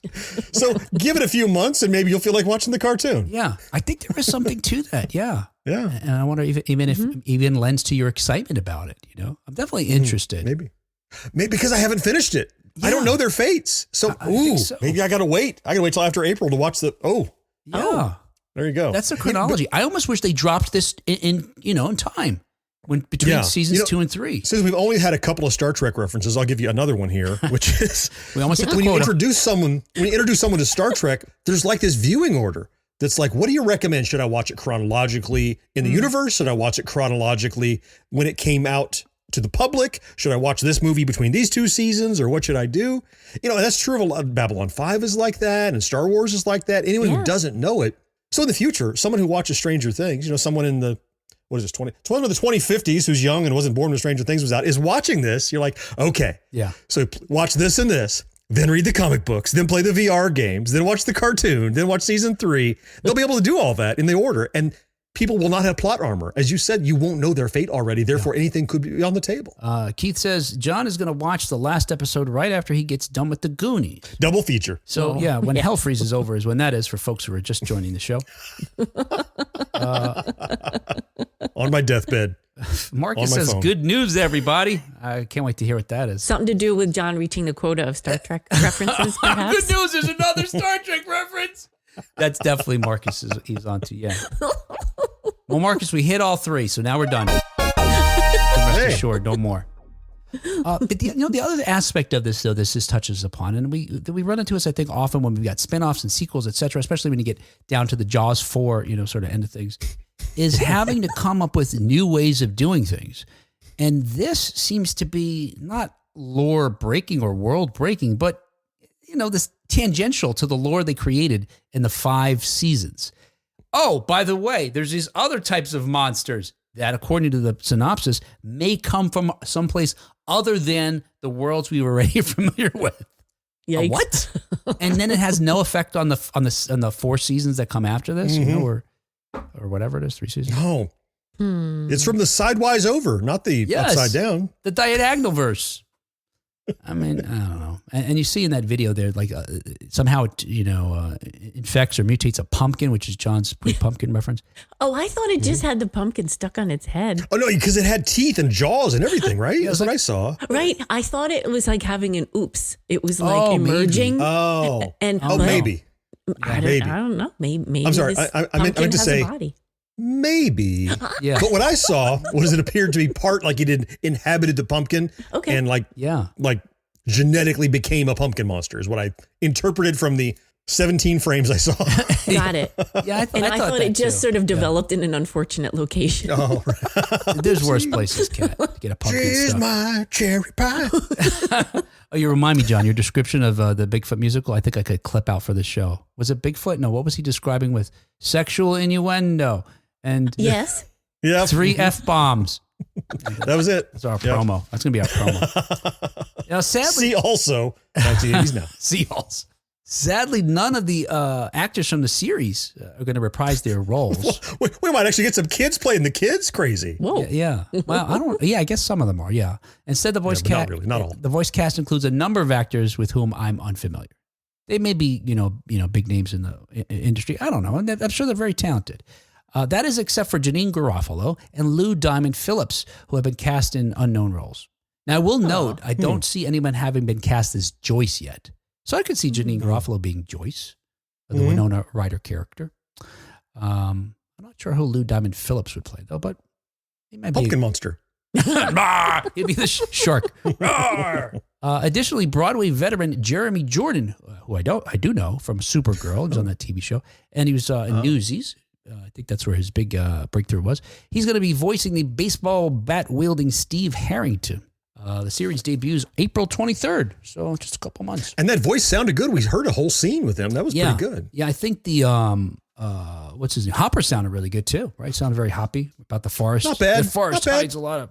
So give it a few months and maybe you'll feel like watching the cartoon. Yeah. I think there is something to that. Yeah. Yeah. And I wonder if even lends to your excitement about it. I'm definitely interested. Maybe because I haven't finished it. Yeah. I don't know their fates. So, maybe I got to wait. I got to wait till after April to watch there you go. That's the chronology. I almost wish they dropped this in time between seasons 2 and 3. Since we've only had a couple of Star Trek references, I'll give you another one here, which is we almost hit the when quota. you introduce someone to Star Trek, there's like this viewing order that's like, what do you recommend? Should I watch it chronologically in the universe? Should I watch it chronologically when it came out to the public? Should I watch this movie between these two seasons, or what should I do? And that's true of a lot. Babylon 5 is like that, and Star Wars is like that. Anyone who doesn't know it. So in the future, someone who watches Stranger Things, someone in the, what is this, 2050s who's young and wasn't born when Stranger Things was out, is watching this. You're like, okay. Yeah. So watch this and this, then read the comic books, then play the VR games, then watch the cartoon, then watch season 3. They'll be able to do all that in the order. And people will not have plot armor. As you said, you won't know their fate already. Therefore, anything could be on the table. Keith says John is going to watch the last episode right after he gets done with the Goonies. Double feature. So, when Hell Freezes Over is when that is for folks who are just joining the show. On my deathbed. Marcus says, phone. Good news, everybody. I can't wait to hear what that is. Something to do with John reaching the quota of Star Trek references, perhaps? Good news, there's another Star Trek reference. That's definitely Marcus he's on to, yeah. Well, Marcus, we hit all 3, so now we're done. Rest assured, no more. But the other aspect of this, though, this touches upon, and we run into this, I think, often when we've got spinoffs and sequels, et cetera, especially when you get down to the Jaws 4, sort of end of things, is having to come up with new ways of doing things. And this seems to be not lore breaking or world breaking, but this tangential to the lore they created in the 5 seasons. Oh, by the way, there's these other types of monsters that, according to the synopsis, may come from someplace other than the worlds we were already familiar with. Yikes. What? And then it has no effect on the 4 seasons that come after this, or whatever it is, 3 seasons. No. It's from the sidewise over, not the upside down. The diagonal verse. I mean, I don't know. And you see in that video there, like somehow it, infects or mutates a pumpkin, which is John's pre-pumpkin reference. Oh, I thought it just had the pumpkin stuck on its head. Oh, no, because it had teeth and jaws and everything, right? That's what I saw. Right. I thought it was like having an oops. It was like emerging. Maybe. Oh. And maybe. I don't know. Maybe I'm sorry. I meant to say. A body. Maybe. Yeah. But what I saw was it appeared to be part like it had inhabited the pumpkin. Okay. And like genetically became a pumpkin monster is what I interpreted from the 17 frames I saw. Got it. Yeah, I thought it just sort of developed in an unfortunate location. Oh, right. There's worse places, Kat, to get a pumpkin Here's stuff. my cherry pie. Oh, you remind me, John, your description of the Bigfoot musical, I think I could clip out for the show. Was it Bigfoot? No, what was he describing with sexual innuendo? And yes. 3 F-bombs. That was it. That's our promo. That's going to be our promo. Now, sadly, See also 1980s now. See also. Sadly, none of the actors from the series are going to reprise their roles. We might actually get some kids playing the kids. Crazy. Whoa. Yeah. Well, I guess some of them are. Yeah. Instead, the voice cast. Not really. Not all. The voice cast includes a number of actors with whom I'm unfamiliar. They may be, big names in the industry. I don't know, and I'm sure they're very talented. That is except for Janine Garofalo and Lou Diamond Phillips, who have been cast in unknown roles. Now, I will note, I don't see anyone having been cast as Joyce yet. So I could see Janine Garofalo being Joyce, the Winona Ryder character. I'm not sure who Lou Diamond Phillips would play, though, but he might Pumpkin be. monster. He'd be the shark. Additionally, Broadway veteran Jeremy Jordan, who I do know from Supergirl, he's on that TV show, and he was in Newsies. I think that's where his big breakthrough was. He's going to be voicing the baseball bat-wielding Steve Harrington. The series debuts April 23rd, so just a couple months. And that voice sounded good. We heard a whole scene with him. That was pretty good. Yeah, I think the, what's his name? Hopper sounded really good too, right? Sounded very hoppy about the forest. Not bad. The forest hides a lot of,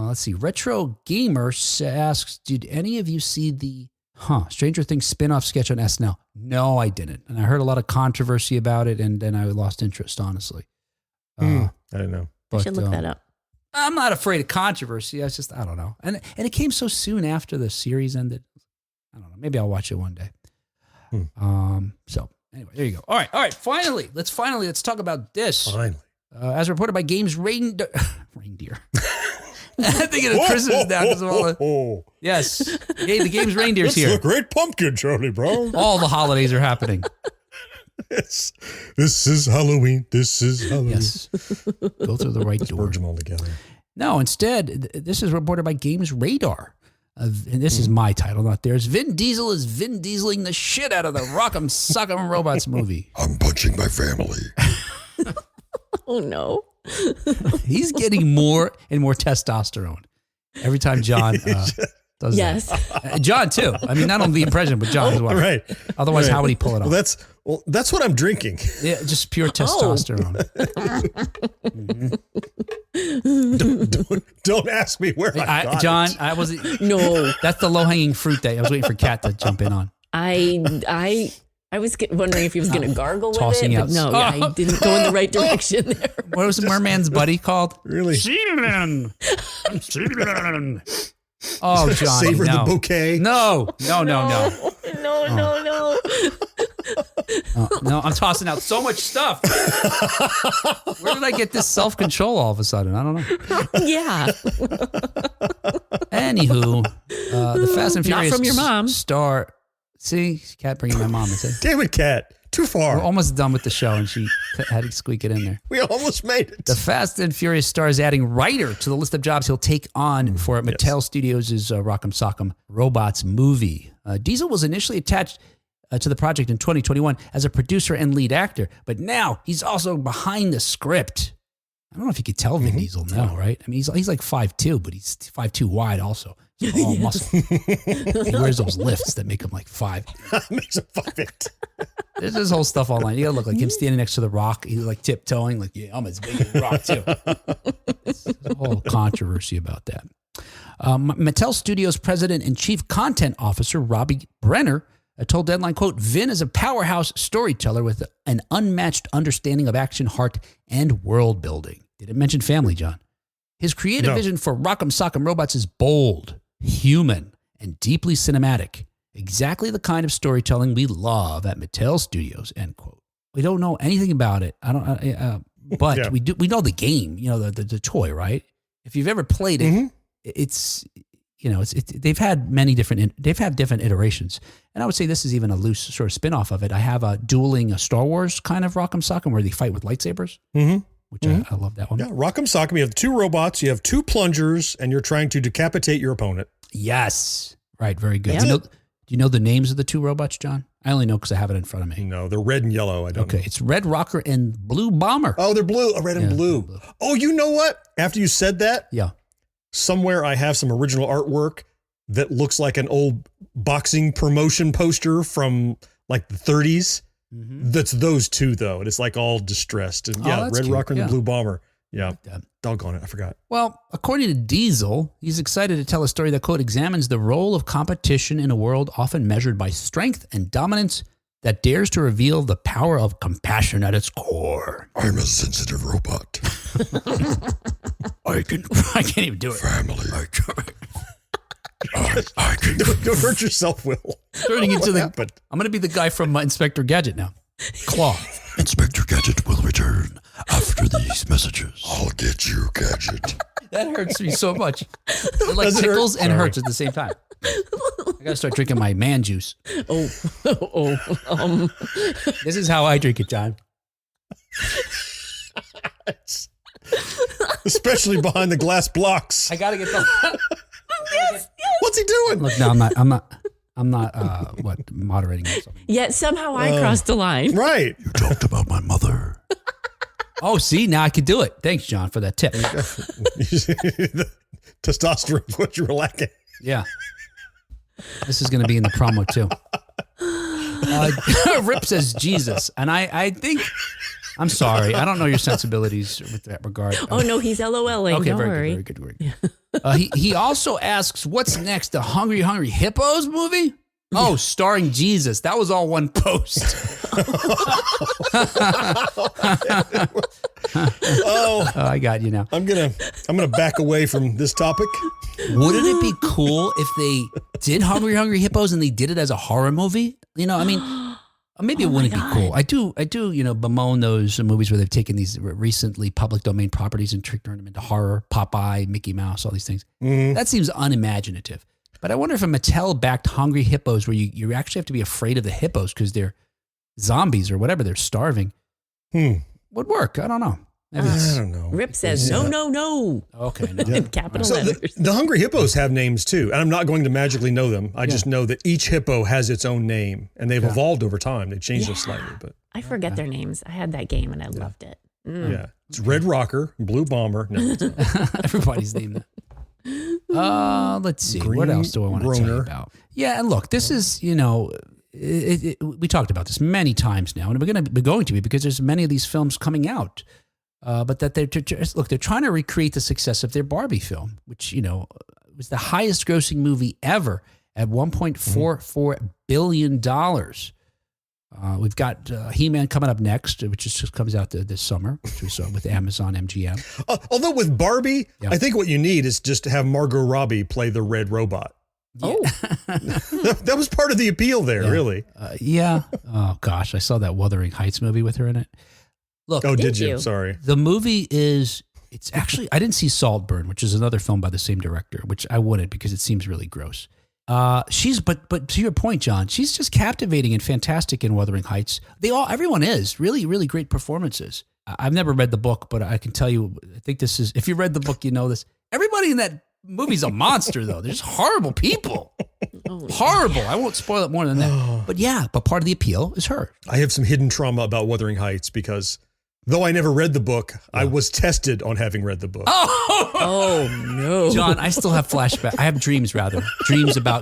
let's see. Retro Gamer asks, did any of you see the Stranger Things spin-off sketch on SNL? No, I didn't. And I heard a lot of controversy about it, and then I lost interest, honestly. I don't know. I should look that up. I'm not afraid of controversy. I don't know. And it came so soon after the series ended. I don't know. Maybe I'll watch it one day. So anyway, there you go. All right. Finally, let's talk about this. Finally. As reported by Games Reindeer. I'm thinking of Christmas now because of all the. Yes. The Games Reindeer's here. It's a great pumpkin, Charlie, bro. All the holidays are happening. Yes. This is Halloween. This is Halloween. Yes. Go through the right door. Merge them all together. No, instead, this is reported by Games Radar. And this is my title, not theirs. Vin Diesel is Vin Dieseling the shit out of the Rock'em Sock'em Robots movie. I'm punching my family. Oh, no. He's getting more and more testosterone every time John does that. John, too. I mean, not only the impression, but John as well. Right. Otherwise, how would he pull it off? Well, that's what I'm drinking. Yeah, just pure testosterone. Don't ask me where I got John, it. I wasn't. No. That's the low-hanging fruit that I was waiting for Kat to jump in on. I was wondering if he was going to gargle with Tossing it, out. but no, I didn't go in the right direction there. What was the merman's buddy called? Really? Seaman. Oh, John. Savor the bouquet. No. No, I'm tossing out so much stuff. Where did I get this self-control all of a sudden? I don't know. Yeah. Anywho, the Fast and Furious Not from your mom. star. See, Kat bringing my mom. Damn it, Kat. Too far. We're almost done with the show, and she had to squeak it in there. We almost made it. The Fast and Furious star is adding Ryder to the list of jobs he'll take on for Mattel Studios' Rock'em Sock'em Robots movie. Diesel was initially attached to the project in 2021 as a producer and lead actor, but now he's also behind the script. I don't know if you could tell Vin Diesel now, right? I mean, he's like 5'2", but he's 5'2" wide also. He's all muscle. He wears those lifts that make him like 5. Makes him 5'8". There's this whole stuff online. You gotta look like him standing next to the Rock. He's like tiptoeing, like, yeah, I'm as big as Rock too. There's a whole controversy about that. Mattel Studios president and chief content officer Robbie Brenner told Deadline, quote, Vin is a powerhouse storyteller with an unmatched understanding of action, heart, and world building. Did it mention family, John? His creative vision for Rock'em Sock'em Robots is bold, human, and deeply cinematic. Exactly the kind of storytelling we love at Mattel Studios, end quote. We don't know anything about it. But we do. We know the game, the toy, right? If you've ever played it, it's they've had different iterations. And I would say this is even a loose sort of spin-off of it. I have a dueling Star Wars kind of Rock'em Sock'em where they fight with lightsabers. Which I love that one. Yeah, Rock'em Sock'em. You have 2 robots, you have 2 plungers, and you're trying to decapitate your opponent. Yes. Right, very good. Yeah. Do you know the names of the 2 robots, John? I only know because I have it in front of me. No, they're red and yellow. I don't know. It's Red Rocker and Blue Bomber. Oh, they're blue. Oh, red and blue. Oh, you know what? After you said that, somewhere I have some original artwork that looks like an old boxing promotion poster from like the 30s. That's those 2, though. And it's like all distressed. And Red Rocker and the Blue Bomber. Yeah. Doggone it. I forgot. Well, according to Diesel, he's excited to tell a story that, quote, examines the role of competition in a world often measured by strength and dominance that dares to reveal the power of compassion at its core. I'm a sensitive robot. I can't even do it. Family. I can don't hurt yourself, Will. Turning into I'm going to be the guy from Inspector Gadget now. Claw. Inspector Gadget will return after these messages. I'll get you, Gadget. That hurts me so much. It like tickles and hurts at the same time. I got to start drinking my man juice. This is how I drink it, John. Especially behind the glass blocks. I got to get the... What's he doing? Look, no, I'm not moderating myself. Yet somehow I crossed the line. Right. You talked about my mother. Oh, see, now I can do it. Thanks, John, for that tip. The testosterone is what you were lacking. Yeah. This is going to be in the promo, too. Rip says Jesus. And I think, I'm sorry, I don't know your sensibilities with that regard. Oh, no, he's LOLing. Okay, don't very worry. good, very good. He also asks, what's next? The Hungry Hungry Hippos movie? Oh, starring Jesus. That was all one post. I got you now. I'm gonna back away from this topic. Wouldn't it be cool if they did Hungry Hungry Hippos and they did it as a horror movie? Maybe it wouldn't be cool. I do, bemoan those movies where they've taken these recently public domain properties and turned them into horror. Popeye, Mickey Mouse, all these things. That seems unimaginative. But I wonder if a Mattel-backed Hungry Hippos, where you actually have to be afraid of the hippos because they're zombies or whatever, they're starving, would work. I don't know. I don't know. Rip says, no. Okay. No. In capital letters. The Hungry Hippos have names too, and I'm not going to magically know them. I just know that each hippo has its own name, and they've evolved over time. They've changed them slightly, but I forget their names. I had that game and I loved it. Yeah, it's Red Rocker, Blue Bomber. No, it's not. Everybody's named that. Let's see. What else do I want to tell you about? Yeah, and look, this is, we talked about this many times now, and we're going to be because there's many of these films coming out. But that they're trying to recreate the success of their Barbie film, which, was the highest grossing movie ever at $1.44 billion. We've got He-Man coming up next, which just comes out this summer, which we saw with Amazon MGM. Although with Barbie, I think what you need is just to have Margot Robbie play the red robot. Yeah. Oh, that was part of the appeal there, really. Yeah. Oh, gosh. I saw that Wuthering Heights movie with her in it. Look. Oh, did you? Sorry. The movie it's actually, I didn't see Saltburn, which is another film by the same director, which I wouldn't because it seems really gross. But to your point, John, she's just captivating and fantastic in Wuthering Heights. Everyone is really, really great performances. I've never read the book, but I can tell you, I think this is, if you read the book, you know this. Everybody in that movie's a monster, though. They're just horrible people. Horrible. I won't spoil it more than that. But part of the appeal is her. I have some hidden trauma about Wuthering Heights because Though I never read the book, I was tested on having read the book. Oh no, John, I still have flashbacks. I have dreams about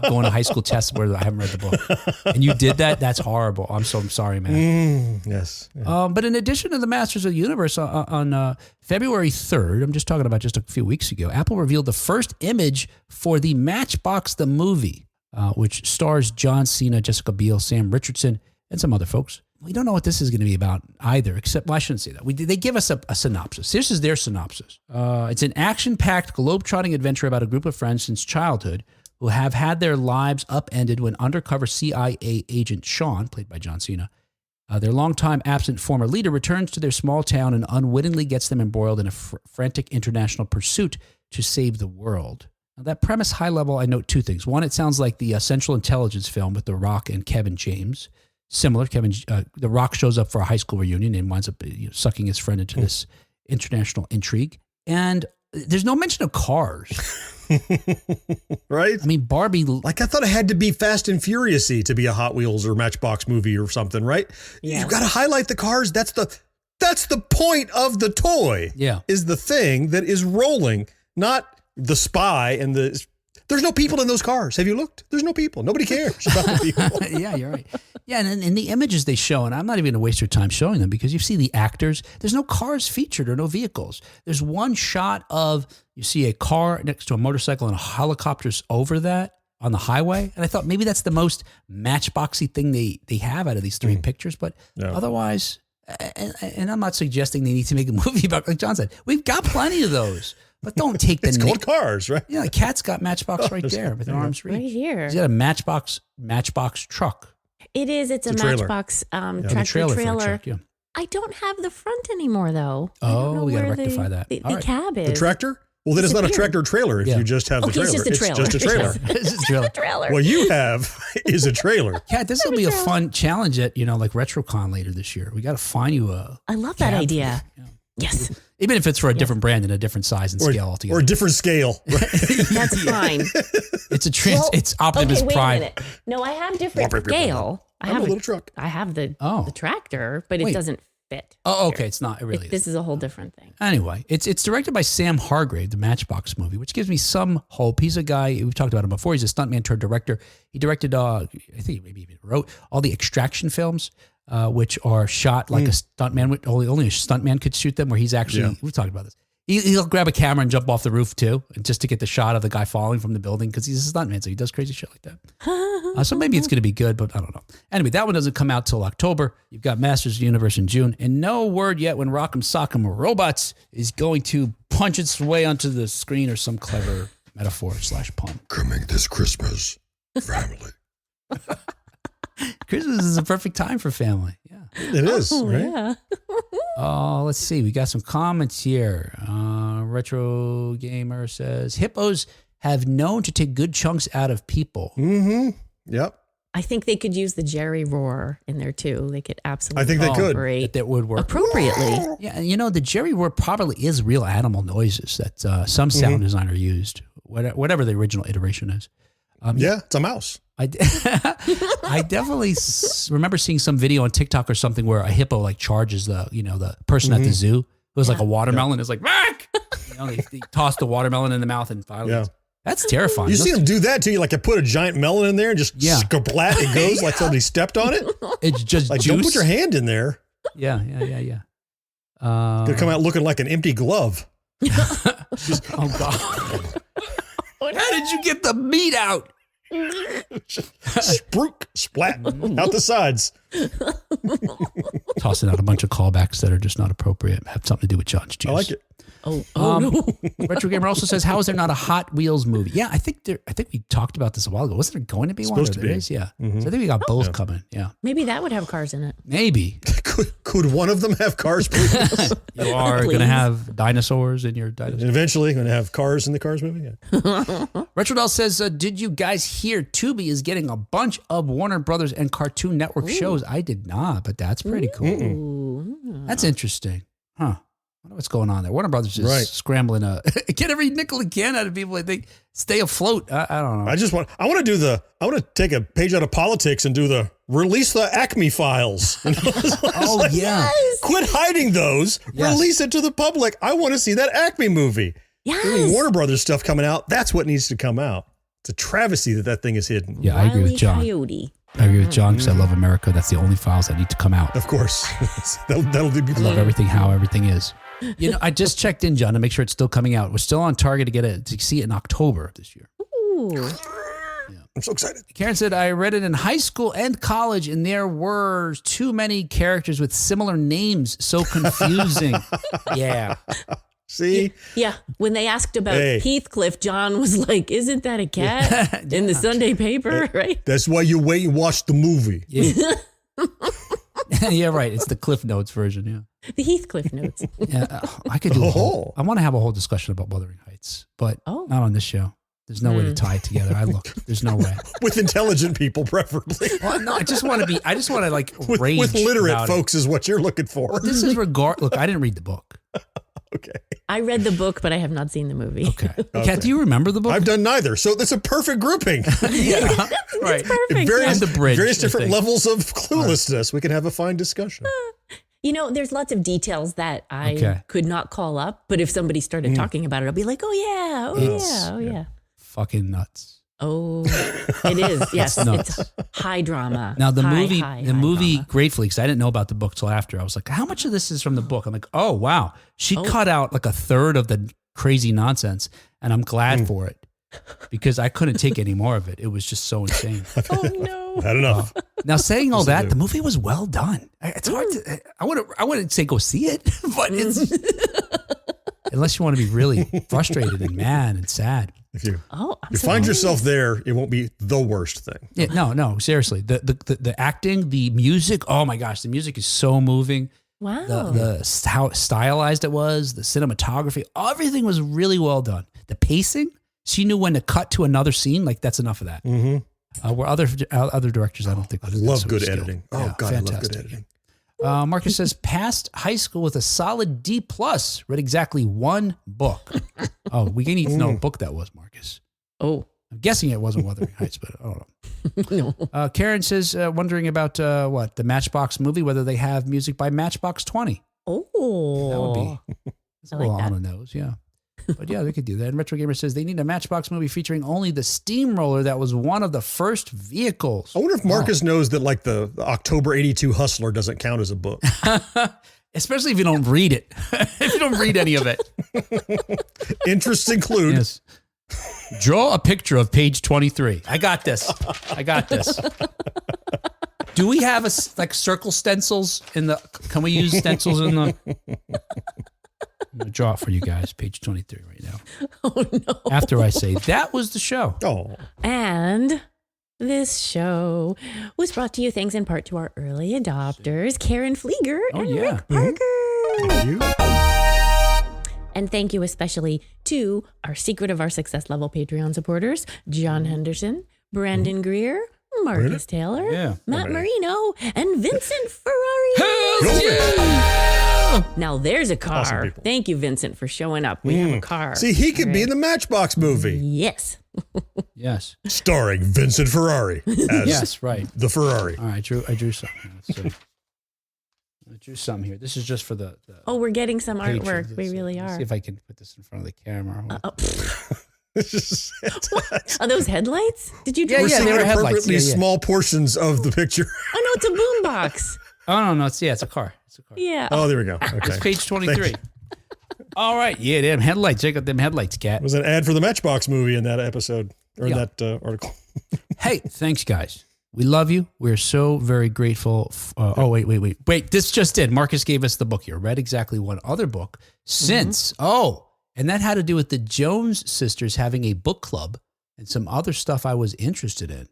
going to high school tests where I haven't read the book. And you did that? That's horrible. I'm sorry, man. Yes. Yeah. But in addition to the Masters of the Universe, on February 3rd, I'm just talking about just a few weeks ago, Apple revealed the first image for the Matchbox the movie, which stars John Cena, Jessica Biel, Sam Richardson, and some other folks. We don't know what this is going to be about either, except, well, I shouldn't say that. They give us a synopsis. This is their synopsis. It's an action-packed, globe-trotting adventure about a group of friends since childhood who have had their lives upended when undercover CIA agent Sean, played by John Cena, their longtime absent former leader, returns to their small town and unwittingly gets them embroiled in a frantic international pursuit to save the world. Now, that premise, high level, I note two things. One, it sounds like the Central Intelligence film with The Rock and Kevin James. Similar, The Rock shows up for a high school reunion and winds up sucking his friend into this international intrigue. And there's no mention of cars. Right? I mean, Barbie... Like, I thought it had to be Fast and Furious-y to be a Hot Wheels or Matchbox movie or something, right? Yeah. You've got to highlight the cars. That's the point of the toy. Yeah. Is the thing that is rolling, not the spy and the... There's no people in those cars. Have you looked? There's no people. Nobody cares about the people. Yeah, you're right. Yeah, and in the images they show, and I'm not even going to waste your time showing them because you see the actors. There's no cars featured or no vehicles. There's one shot of, you see a car next to a motorcycle and a helicopter's over that on the highway. And I thought maybe that's the most Matchboxy thing they have out of these three pictures. But otherwise, and I'm not suggesting they need to make a movie about, like John said, we've got plenty of those. But don't take the... It's called Cars, right? Yeah, the cat's got Matchbox right there with an arm's reach. Right here. He's got a Matchbox truck. It is. It's a Matchbox tractor-trailer. Yeah. I don't have the front anymore, though. Oh, we got to rectify that. The cab is. The tractor? Well, then it's not a tractor-trailer if you just have the trailer. It's just a trailer. It's just a trailer. It's a trailer. What you have is a trailer. Kat, this will be a fun challenge at, like RetroCon later this year. We got to find you a I love that idea. Yeah. Yes. Even if it's for a different brand and a different size and scale altogether. Or a different scale. That's fine. It's it's Optimus Prime. Wait a minute. No, I have different scale. I have a little truck. I have the tractor, but it doesn't fit. Oh, okay. It's not really. This is a whole different thing. Anyway, it's directed by Sam Hargrave, the Matchbox movie, which gives me some hope. He's a guy, we've talked about him before. He's a stuntman turned director. He directed, I think he maybe even wrote all the Extraction films. Which are shot like a stuntman. Only a stuntman could shoot them. Where he's actually, we've talked about this. He'll grab a camera and jump off the roof too, and just to get the shot of the guy falling from the building because he's a stuntman, so he does crazy shit like that. So maybe it's going to be good, but I don't know. Anyway, that one doesn't come out till October. You've got Masters of the Universe in June, and no word yet when Rock'em Sock'em Robots is going to punch its way onto the screen or some clever metaphor / pun. Coming this Christmas, family. Christmas is a perfect time for family. Yeah, it is. Right? Yeah. Let's see. We got some comments here. Retro Gamer says hippos have known to take good chunks out of people. Mm-hmm. Yep. I think they could use the Jerry roar in there too. They could absolutely. I think they could. That would work appropriately. Yeah, the Jerry roar probably is real animal noises that some sound designer used. Whatever the original iteration is. It's a mouse. I definitely remember seeing some video on TikTok or something where a hippo charges the person at the zoo. It was like a watermelon. It's like, Rack! They toss the watermelon in the mouth and finally, that's terrifying. You see them do that too. You put a giant melon in there and just skaplat, it goes like somebody stepped on it. It's just like, juice. Don't put your hand in there. Yeah. Gonna come out looking like an empty glove. Oh God! How did you get the meat out? Spruik, splat out the sides. Tossing out a bunch of callbacks that are just not appropriate. Have something to do with John's juice. I like it. No. Retro Gamer also says, "How is there not a Hot Wheels movie?" Yeah, I think we talked about this a while ago. Wasn't there going to be one? Supposed to be. Yeah. So I think we got both coming. Yeah. Maybe that would have cars in it. Maybe. Could one of them have cars, please? You are going to have dinosaurs in your dinosaurs. Eventually going to have cars in the Cars movie. Yeah. Retro Doll says, "Did you guys hear Tubi is getting a bunch of Warner Brothers and Cartoon Network shows?" I did not, but that's pretty cool. That's interesting. Huh. I wonder what's going on there. Warner Brothers is scrambling to get every nickel it can out of people. They stay afloat. I don't know. I want to take a page out of politics and do the release the Acme files. Oh, yeah. Yes. Quit hiding those. Yes. Release it to the public. I want to see that Acme movie. Yes. Warner Brothers stuff coming out. That's what needs to come out. It's a travesty that thing is hidden. Yeah, I agree with John. Coyote. I agree with John because I love America. That's the only files that need to come out. Of course. that'll do I love everything, how everything is. You know, I just checked in, John, to make sure it's still coming out. We're still on target to see it in October of this year. Ooh. I'm so excited. Karen said, I read it in high school and college, and there were too many characters with similar names. So confusing. Yeah. See? Yeah. When they asked about Hey. Heathcliff, John was like, isn't that a cat in the Sunday paper? Right? That's why you wait and watch the movie. Yeah. Yeah, right. It's the Cliff Notes version. Yeah. The Heathcliff notes. Yeah, I could do. I want to have a whole discussion about Wuthering Heights, but not on this show. There's no way to tie it together. There's no way. With intelligent people, preferably. Well, no, I just want to like rage with literate about folks is what you're looking for. Well, this is Look, I didn't read the book. Okay. I read the book, but I have not seen the movie. Okay. Kat, do you remember the book? I've done neither. So that's a perfect grouping. Yeah. Right. It's perfect. Various, And the bridge, various I different think. levels of cluelessness. We can have a fine discussion. You know, there's lots of details that I could not call up, but if somebody started talking about it, I'll be like, oh yeah. Fucking nuts. Oh, it is. Yes, nuts. it's high drama. Now the High movie, drama. gratefully, because I didn't know about the book till after. I was like, how much of this is from the book? I'm like, oh wow, she cut out like a third of the crazy nonsense, and I'm glad for it because I couldn't take any more of it. It was just so insane. Oh no. Had enough. Now saying all that, the movie was well done. It's hard to. I wouldn't say go see it, but it's unless you want to be really frustrated and mad and sad. If you find yourself there, it won't be the worst thing. Yeah, no, seriously. The acting, the music. Oh my gosh, the music is so moving. Wow. How stylized it was, the cinematography, everything was really well done. The pacing, she knew when to cut to another scene. Like that's enough of that. Mm-hmm. Where other directors, I don't think. I love good editing. Oh God, fantastic. I love good editing. Marcus says, passed high school with a solid D+. Read exactly one book. Oh, we need to know what book that was, Marcus. Oh. I'm guessing it wasn't Wuthering Heights, but I don't know. No. Karen says, wondering about the Matchbox movie, whether they have music by Matchbox 20. Oh. That would be I a little like on the nose, yeah. But yeah, they could do that. And Retro Gamer says they need a Matchbox movie featuring only the steamroller that was one of the first vehicles. I wonder if Marcus knows that like the October 82 Hustler doesn't count as a book. Especially if you don't read it. If you don't read any of it. Interests include. Yes. Draw a picture of page 23. I got this. Do we have circle stencils in the, can we use stencils in the, I'm going to draw it for you guys, page 23 right now. Oh no. After I say, that was the show. Oh. And this show was brought to you thanks in part to our early adopters, Karen Flieger and Rick Parker. Thank you. And thank you especially to our Secret of Our Success level Patreon supporters, John Henderson, Brandon Greer, Marcus Taylor, Matt Marino, and Vincent Ferrari. Now there's a car. Awesome. Thank you, Vincent, for showing up. We have a car. See, he could be in the Matchbox movie. Yes. Yes. Starring Vincent Ferrari. As yes, right. The Ferrari. All right, I drew something. Let's see. I drew some here. This is just for the Oh, we're getting some patrons. artwork. We really Let's are. see if I can put this in front of the camera. Are those headlights? Did you? We're seeing they were inappropriately headlights. small portions of the picture. Oh no, it's a boombox. Oh no, it's a car. Yeah. Oh, there we go. Okay. It's page 23. All right. Yeah, them headlights. Check out them headlights, Kat. It was an ad for the Matchbox movie in that episode or in that article. Hey, thanks, guys. We love you. We're so very grateful. Wait. This just did. Marcus gave us the book here. Read exactly one other book since. And that had to do with the Jones sisters having a book club and some other stuff I was interested in.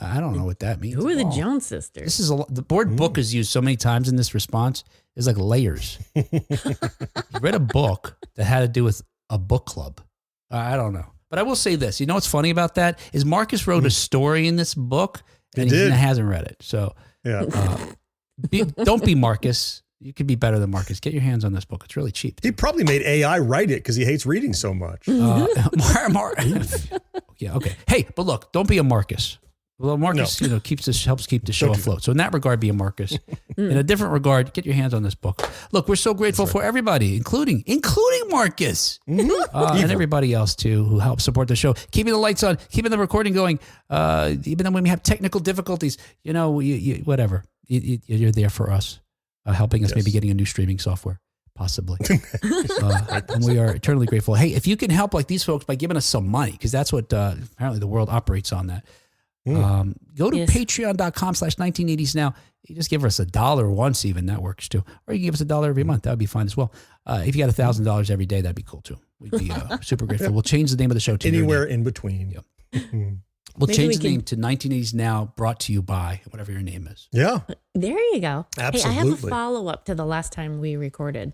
I don't know what that means. Who are the Jones sisters? This is the word book is used so many times in this response. It's like layers. You read a book that had to do with a book club. I don't know. But I will say this. You know what's funny about that is Marcus wrote a story in this book and he hasn't read it. So don't be Marcus. You could be better than Marcus. Get your hands on this book. It's really cheap. He probably made AI write it because he hates reading so much. Yeah, okay. Hey, but look, don't be a Marcus. Well, Marcus, helps keep the show afloat. So in that regard, be a Marcus. In a different regard, get your hands on this book. Look, we're so grateful for everybody, including Marcus, and everybody else too who helps support the show, keeping the lights on, keeping the recording going, even though when we have technical difficulties. Whatever, you're there for us, helping us maybe getting a new streaming software. Possibly. And we are eternally grateful. Hey, if you can help like these folks by giving us some money, because that's what apparently the world operates on that. Go to patreon.com/1980s now. You just give us $1 once even. That works too. Or you can give us $1 every month. That would be fine as well. If you got $1,000 every day, that'd be cool too. We'd be super grateful. We'll change the name of the show to Anywhere in between. Yep. We'll change the name to 1980s Now, brought to you by whatever your name is. Yeah. There you go. Absolutely. Hey, I have a follow-up to the last time we recorded.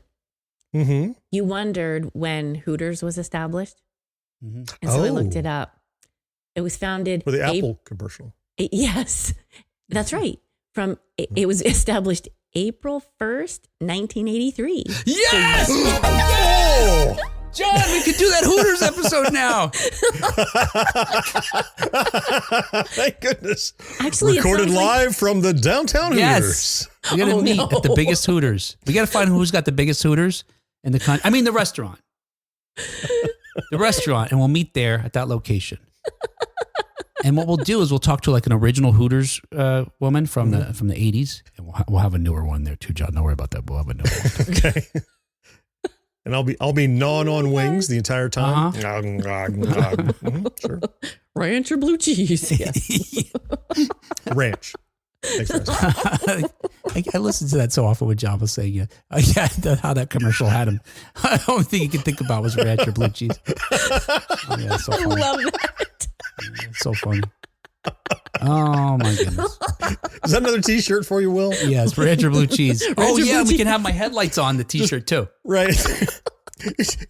Mm-hmm. You wondered when Hooters was established. And so I looked it up. It was founded for the Apple commercial. Yes, that's right. It was established April 1st, 1983. Yes! Oh! John, we could do that Hooters episode now. Thank goodness. Actually, recorded live from the downtown Hooters. Yes. We're going to meet at the biggest Hooters. We got to find who's got the biggest Hooters in the country. I mean, the restaurant. The restaurant. And we'll meet there at that location. And what we'll do is we'll talk to like an original Hooters woman from the 80s. And we'll have a newer one there too, John. Don't worry about that. We'll have a newer one. Okay. And I'll be gnawing on wings the entire time. Sure. Ranch or blue cheese? Yes. Ranch. Thanks for asking. I listened to that so often when John was saying how that commercial had him. The only thing he could think about was ranch or blue cheese. Yeah, so funny. I love that. It's so funny. Oh my goodness. Is that another t-shirt for you, Will? Yes, ranch or blue cheese. We can have my headlights on the t-shirt too. Right.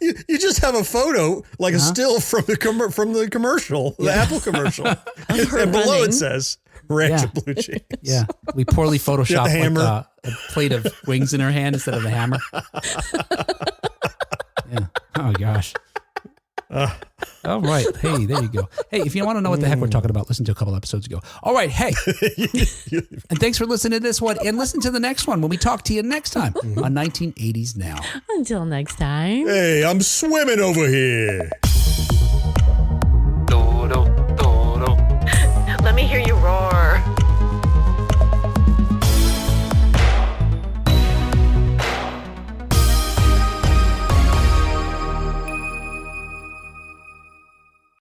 You just have a photo, like a still from the commercial, the Apple commercial. And below it says ranch or blue cheese. Yeah. We poorly photoshopped like, a plate of wings in her hand instead of a hammer. Yeah. Oh gosh. All right. Hey, there you go. Hey, if you want to know what the heck we're talking about, listen to a couple episodes ago. All right. Hey. And thanks for listening to this one. And listen to the next one when we talk to you next time on 1980s Now. Until next time. Hey, I'm swimming over here.